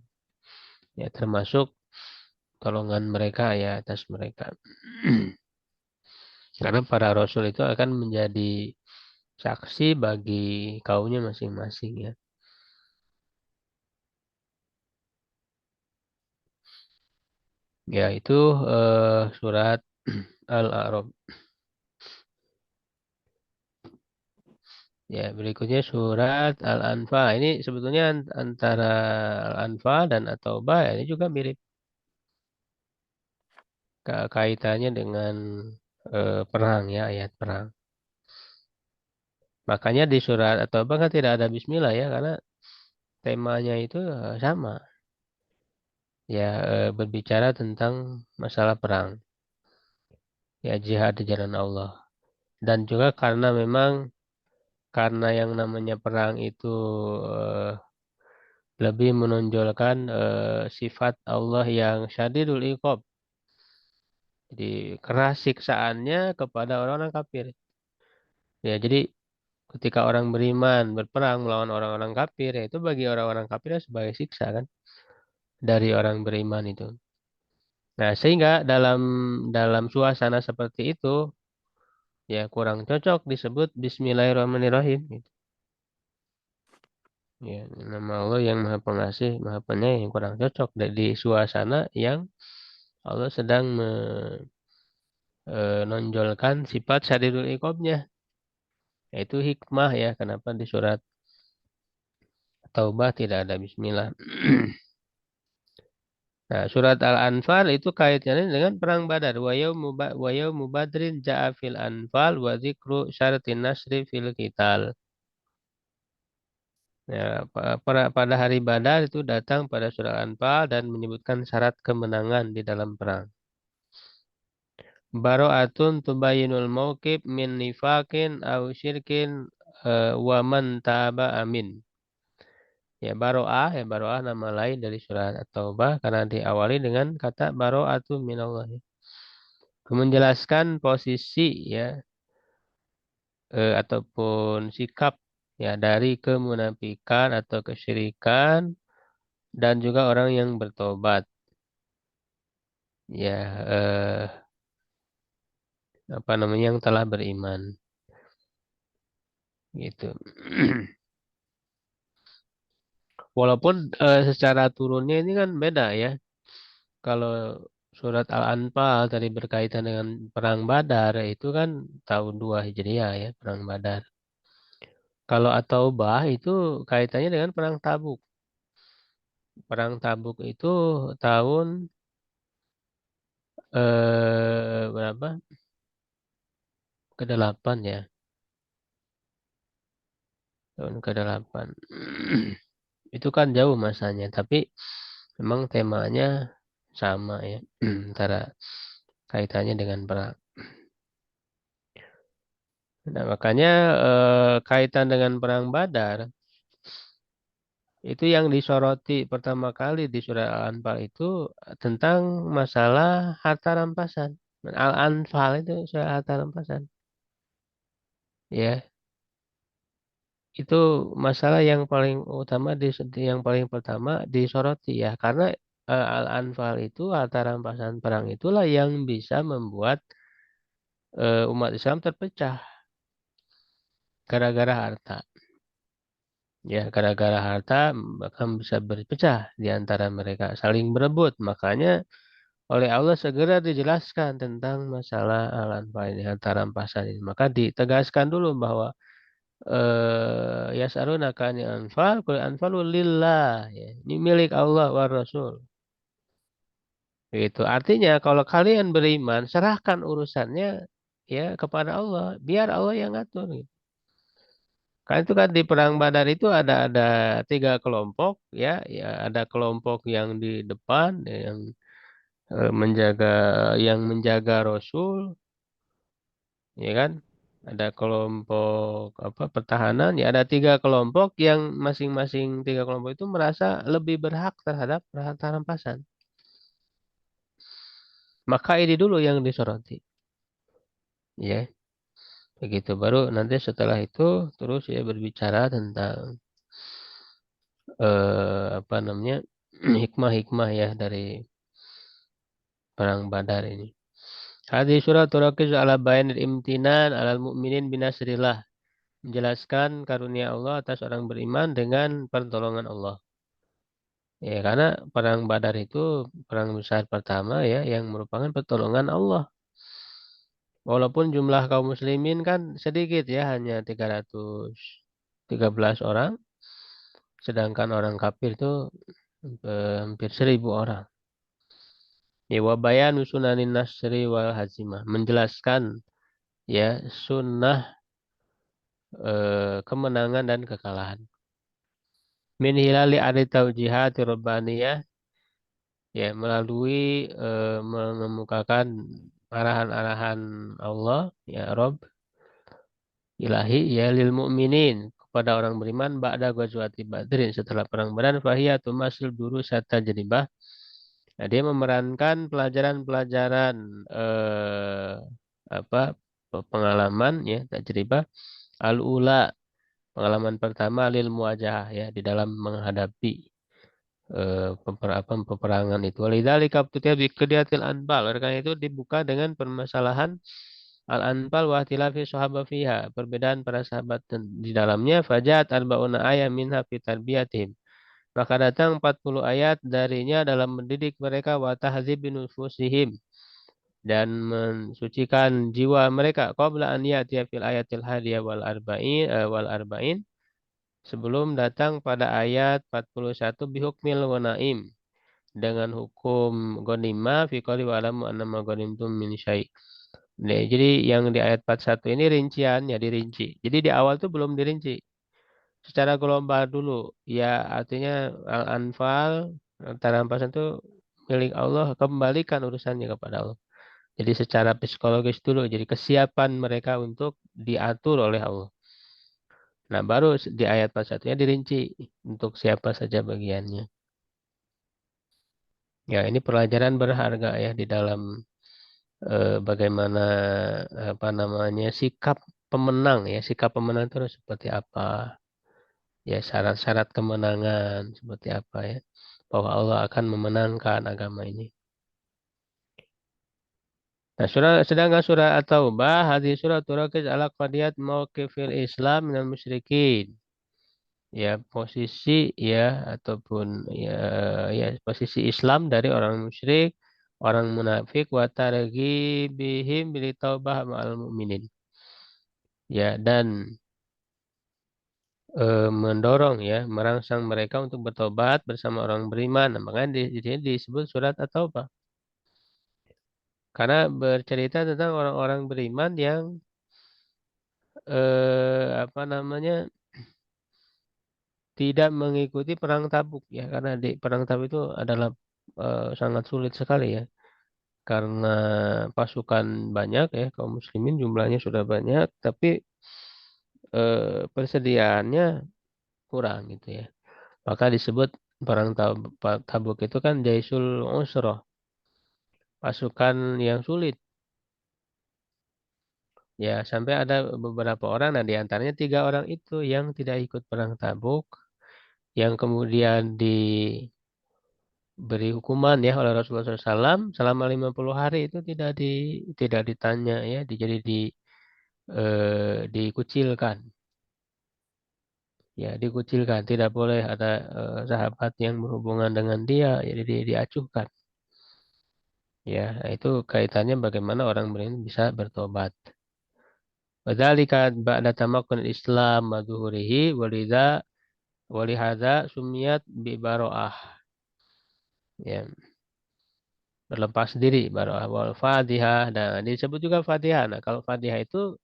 ya termasuk golongan mereka ya atas mereka. Karena para rasul itu akan menjadi saksi bagi kaumnya masing-masing ya. Ya itu surat Al-A'raf. Ya berikutnya surat Al-Anfal. Ini sebetulnya antara Al-Anfal dan At-Taubah ya, ini juga mirip kaitannya dengan perang ya ayat perang. Makanya di surat At-Taubah kan tidak ada Bismillah ya karena temanya itu sama. Ya berbicara tentang masalah perang. Ya jihad di jalan Allah. Dan juga karena memang karena yang namanya perang itu eh, lebih menonjolkan sifat Allah yang syadidul iqab. Jadi keras siksaannya kepada orang-orang kafir. Ya, jadi ketika orang beriman berperang melawan orang-orang kafir, ya itu bagi orang-orang kafir sebagai siksa kan. dari orang beriman itu. Nah, sehingga dalam dalam suasana seperti itu ya kurang cocok disebut Bismillahirrahmanirrahim. Gitu. Ya, nama Allah yang Maha Pengasih, Maha Penyayang yang kurang cocok di suasana yang Allah sedang menonjolkan sifat syadidul iqobnya, yaitu hikmah ya. Kenapa di surat Taubah tidak ada Bismillah? Nah, surat Al-Anfal itu kaitannya dengan perang Badar. Wa yaumu badrin ja'a fil anfal wa dzikru syaratin nasri fil qital. Ya, pada hari Badar itu datang pada surat Anfal dan menyebutkan syarat kemenangan di dalam perang. Baro'atun tubayinul mauqib min nifakin aw syirkin wa man taba amin. Ya baro'ah nama lain dari surat At-Taubah karena diawali dengan kata baro'atun minallah. Menjelaskan posisi ya ataupun sikap ya dari kemunafikan atau kesyirikan dan juga orang yang bertobat ya apa namanya yang telah beriman gitu. Walaupun secara turunnya ini kan beda ya. Kalau surat Al-Anfal tadi berkaitan dengan perang Badar itu kan tahun 2 Hijriah ya, perang Badar. Kalau At-Taubah itu kaitannya dengan perang Tabuk. Perang Tabuk itu tahun berapa? Ke-8 ya. Tahun ke-8. Itu kan jauh masanya, tapi memang temanya sama ya. Antara kaitannya dengan perang. Nah, makanya kaitan dengan perang Badar itu yang disoroti pertama kali di surat Al-Anfal itu tentang masalah harta rampasan. Al-Anfal itu surat harta rampasan. Ya, itu masalah yang paling utama yang paling pertama disoroti ya karena Al-Anfal itu harta rampasan perang itulah yang bisa membuat umat Islam terpecah gara-gara harta. Ya, gara-gara harta bahkan bisa berpecah di antara mereka, saling berebut. Makanya oleh Allah segera dijelaskan tentang masalah al-anfal ini, harta rampasan ini. Maka ditegaskan dulu bahwa yas'alunaka 'anil anfal, qul anfalu lillah. Ya, ini milik Allah wa Rasul. Itu artinya kalau kalian beriman, serahkan urusannya ya kepada Allah, biar Allah yang ngatur. Gitu. Kan itu kan di perang Badar itu ada 3 kelompok ya, ya ada kelompok yang di depan yang eh, menjaga menjaga Rasul, ya kan? Ada kelompok apa pertahanan, ya ada 3 kelompok yang masing-masing 3 kelompok itu merasa lebih berhak terhadap harta rampasan. Maka ini dulu yang disoroti, ya. Begitu baru nanti setelah itu terus ya berbicara tentang apa namanya hikmah-hikmah ya dari perang Badar ini. Hadis surat turakiz ala bayanil imtinan alal mu'minin binasrillah. Menjelaskan karunia Allah atas orang beriman dengan pertolongan Allah. Ya, karena perang Badar itu perang besar pertama ya yang merupakan pertolongan Allah. Walaupun jumlah kaum muslimin kan sedikit ya, hanya 313 orang, sedangkan orang kafir itu hampir 1.000 orang. Ya, wabayan sunanin nasri wal hazimah. Menjelaskan ya sunnah kemenangan dan kekalahan. Min hilali adi taujihati rabbaniyah ya melalui mengemukakan arahan-arahan Allah ya Rob ilahi ya lil mu'minin kepada orang beriman ba'da ghazwati badrin setelah perang badar fahiyah tumasil duru sata jeribah. Nah, dia memerankan pelajaran-pelajaran apa pengalaman ya tajribah al-ula pengalaman pertama lil muwajahah ya di dalam menghadapi peperangan itu. Walidzalika ibtutiya bi qadiyatil anfal. Oleh karena itu dibuka dengan permasalahan al-anfal wa ikhtilafi sahaba fiha. Perbedaan para sahabat di dalamnya. Fajat arba'una ayat minha fi tarbiyatihim. Maka datang 40 ayat darinya dalam mendidik mereka wa tahdzib nufusihim dan mensucikan jiwa mereka qabla an ya'tiya fil ayatil hadiyah wal arba'in sebelum datang pada ayat 41 bihukmil wanaim dengan hukum ghanimah fi qouli wa alamu annama ghanimtum min syai'. Nah, jadi yang di ayat 41 ini rinciannya dirinci. Jadi di awal tuh belum dirinci. Secara global dulu. Ya artinya Al-Anfal antara rampasan itu milik Allah, kembalikan urusannya kepada Allah. Jadi secara psikologis dulu. Jadi kesiapan mereka untuk diatur oleh Allah. Nah baru di ayat 41-nya dirinci untuk siapa saja bagiannya. Ya ini pelajaran berharga ya di dalam bagaimana apa namanya sikap pemenang ya. Sikap pemenang itu harus seperti apa. Ya syarat-syarat kemenangan seperti apa ya. Bahwa Allah akan memenangkan agama ini. Nah, sedangkan surah At-Taubah, hadis surah turakiz ala qadiyat mauqifil Islam minal musyrikin. Ya, posisi ya ataupun ya posisi Islam dari orang musyrik, orang munafik wa targhibihim bil taubah ma'al mu'minin. Ya, dan mendorong ya, merangsang mereka untuk bertobat bersama orang beriman. Nah, makanya di sini disebut surat At-Taubah. Karena bercerita tentang orang-orang beriman yang apa namanya tidak mengikuti perang Tabuk ya karena di perang Tabuk itu adalah sangat sulit sekali ya karena pasukan banyak ya kaum muslimin jumlahnya sudah banyak tapi persediaannya kurang gitu ya maka disebut perang Tabuk itu kan Jaisul Usroh pasukan yang sulit ya sampai ada beberapa orang nah diantaranya 3 orang itu yang tidak ikut perang Tabuk yang kemudian beri hukuman ya oleh Rasulullah SAW selama 50 hari itu tidak ditanya ya jadi dikucilkan ya dikucilkan tidak boleh ada sahabat yang berhubungan dengan dia jadi diacuhkan ya nah, itu kaitannya bagaimana orang beriman bisa bertobat. Wadzalika ba'da tamakkun Islam wa zuhurihi walihada sumiyat bi baroah ya berlepas diri baru awal Fatihah dan disebut juga Fatihah. Nah, kalau Fatihah itu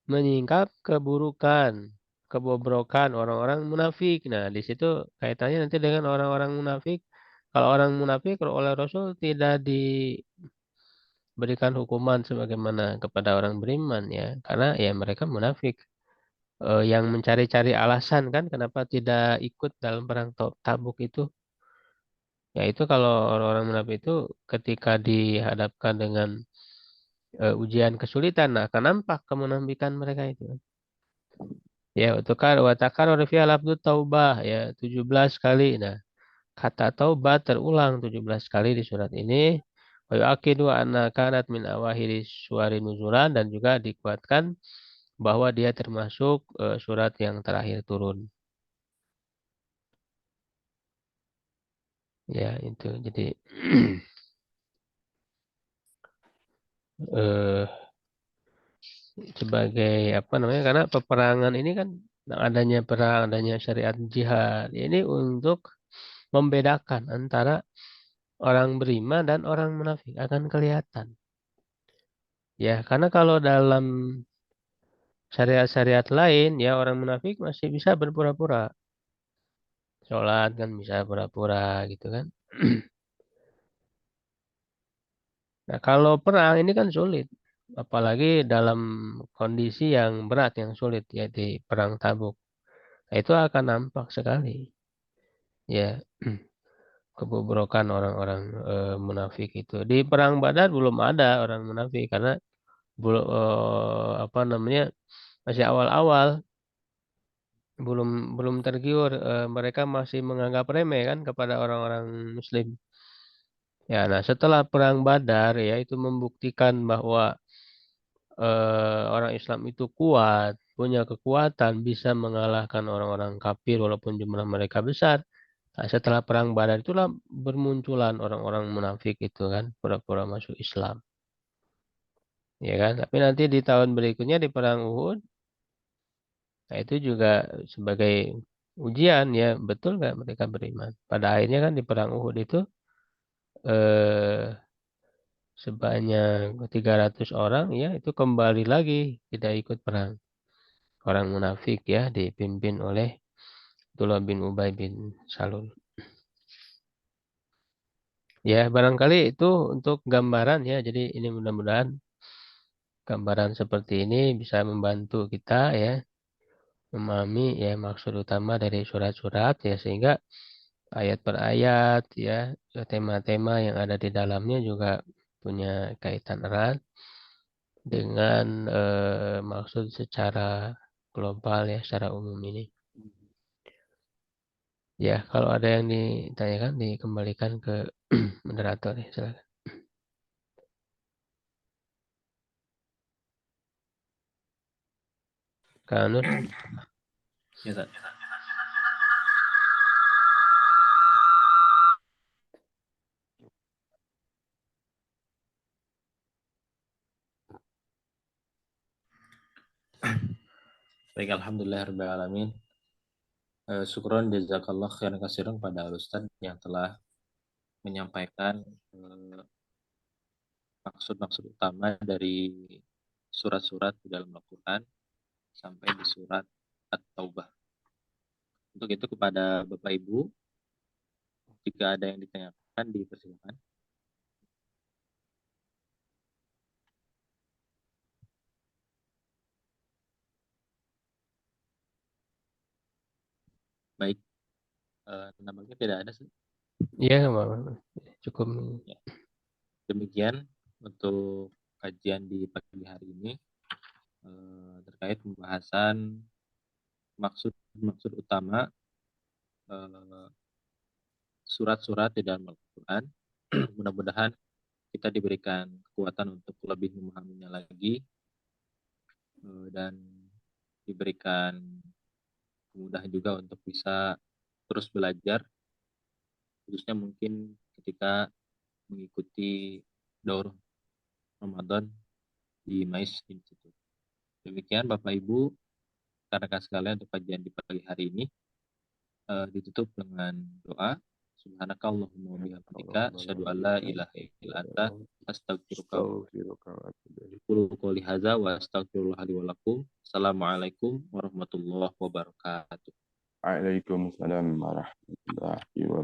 menyingkap keburukan, kebobrokan orang-orang munafik. Nah, di situ kaitannya nanti dengan orang-orang munafik. Kalau orang munafik kalau oleh Rasul tidak diberikan hukuman sebagaimana kepada orang beriman ya, karena ya mereka munafik. Yang mencari-cari alasan kan kenapa tidak ikut dalam perang Tabuk itu. Ya itu kalau orang-orang munafik itu ketika dihadapkan dengan ujian kesulitan, nah akan nampak kemunafikan mereka itu. Ya, watakar fi lafdzu taubah ya 17 kali. Nah, kata taubah terulang 17 kali di surat ini. Wa yu'akkidu anna kanat min awahiri suwari nuzulan dan juga dikuatkan bahwa dia termasuk surat yang terakhir turun. Ya, itu. Jadi eh sebagai apa namanya? Karena peperangan ini kan adanya perang, adanya syariat jihad. Ini untuk membedakan antara orang beriman dan orang munafik akan kelihatan. Ya, karena kalau dalam syariat-syariat lain, ya orang munafik masih bisa berpura-pura. Sholat kan bisa pura-pura gitu kan. Nah, kalau perang ini kan sulit. Apalagi dalam kondisi yang berat, yang sulit, ya di perang Tabuk. Nah, itu akan nampak sekali. Ya, kebobrokan orang-orang munafik itu. Di perang Badar belum ada orang munafik karena belum apa namanya masih awal-awal belum tergiur, mereka masih menganggap remeh kan kepada orang-orang Muslim. Ya, nah setelah perang Badar ya itu membuktikan bahwa orang Islam itu kuat, punya kekuatan, bisa mengalahkan orang-orang kafir walaupun jumlah mereka besar. Nah, setelah perang Badar itulah bermunculan orang-orang munafik itu kan, pura-pura masuk Islam. Ya kan? Tapi nanti di tahun berikutnya di perang Uhud, nah itu juga sebagai ujian ya, betul nggak mereka beriman? Pada akhirnya kan di perang Uhud itu eh, sebanyak 300 orang ya itu kembali lagi tidak ikut perang. Orang munafik ya dipimpin oleh Abdullah bin Ubay bin Salul. Ya, barangkali itu untuk gambaran ya. Jadi ini mudah-mudahan gambaran seperti ini bisa membantu kita ya memahami ya maksud utama dari surat-surat ya sehingga ayat per ayat ya tema-tema yang ada di dalamnya juga punya kaitan erat dengan maksud secara global ya secara umum ini. Ya, kalau ada yang ditanyakan dikembalikan ke moderator ya, silakan. Kak Nur. Ya, Ustaz. Baik, alhamdulillah alamin. Syukron jazakallah khairan katsiran pada Ustaz yang telah menyampaikan maksud-maksud utama dari surat-surat di dalam Al-Quran sampai di surat At-Taubah. Untuk itu kepada Bapak Ibu, jika ada yang ditanyakan dipersilakan. Baik, nampaknya tidak ada sih. Iya, cukup. Ya. Demikian untuk kajian di pagi hari ini terkait pembahasan maksud utama surat-surat di dalam Al-Quran. Mudah-mudahan kita diberikan kekuatan untuk lebih memahaminya lagi dan diberikan kemudahan juga untuk bisa terus belajar, khususnya mungkin ketika mengikuti daurah Ramadan di MAIS Institute. Demikian Bapak Ibu, rekan-rekan sekalian untuk kajian di pagi hari ini ditutup dengan doa. Subhanakallahumma wa bihamdika asyhadu an la ilaha illa anta astaghfiruka wa qouli hadza wa astaghfirullah li wa lakum. Assalamualaikum warahmatullahi wabarakatuh. Waalaikumsalam warahmatullahi wabarakatuh.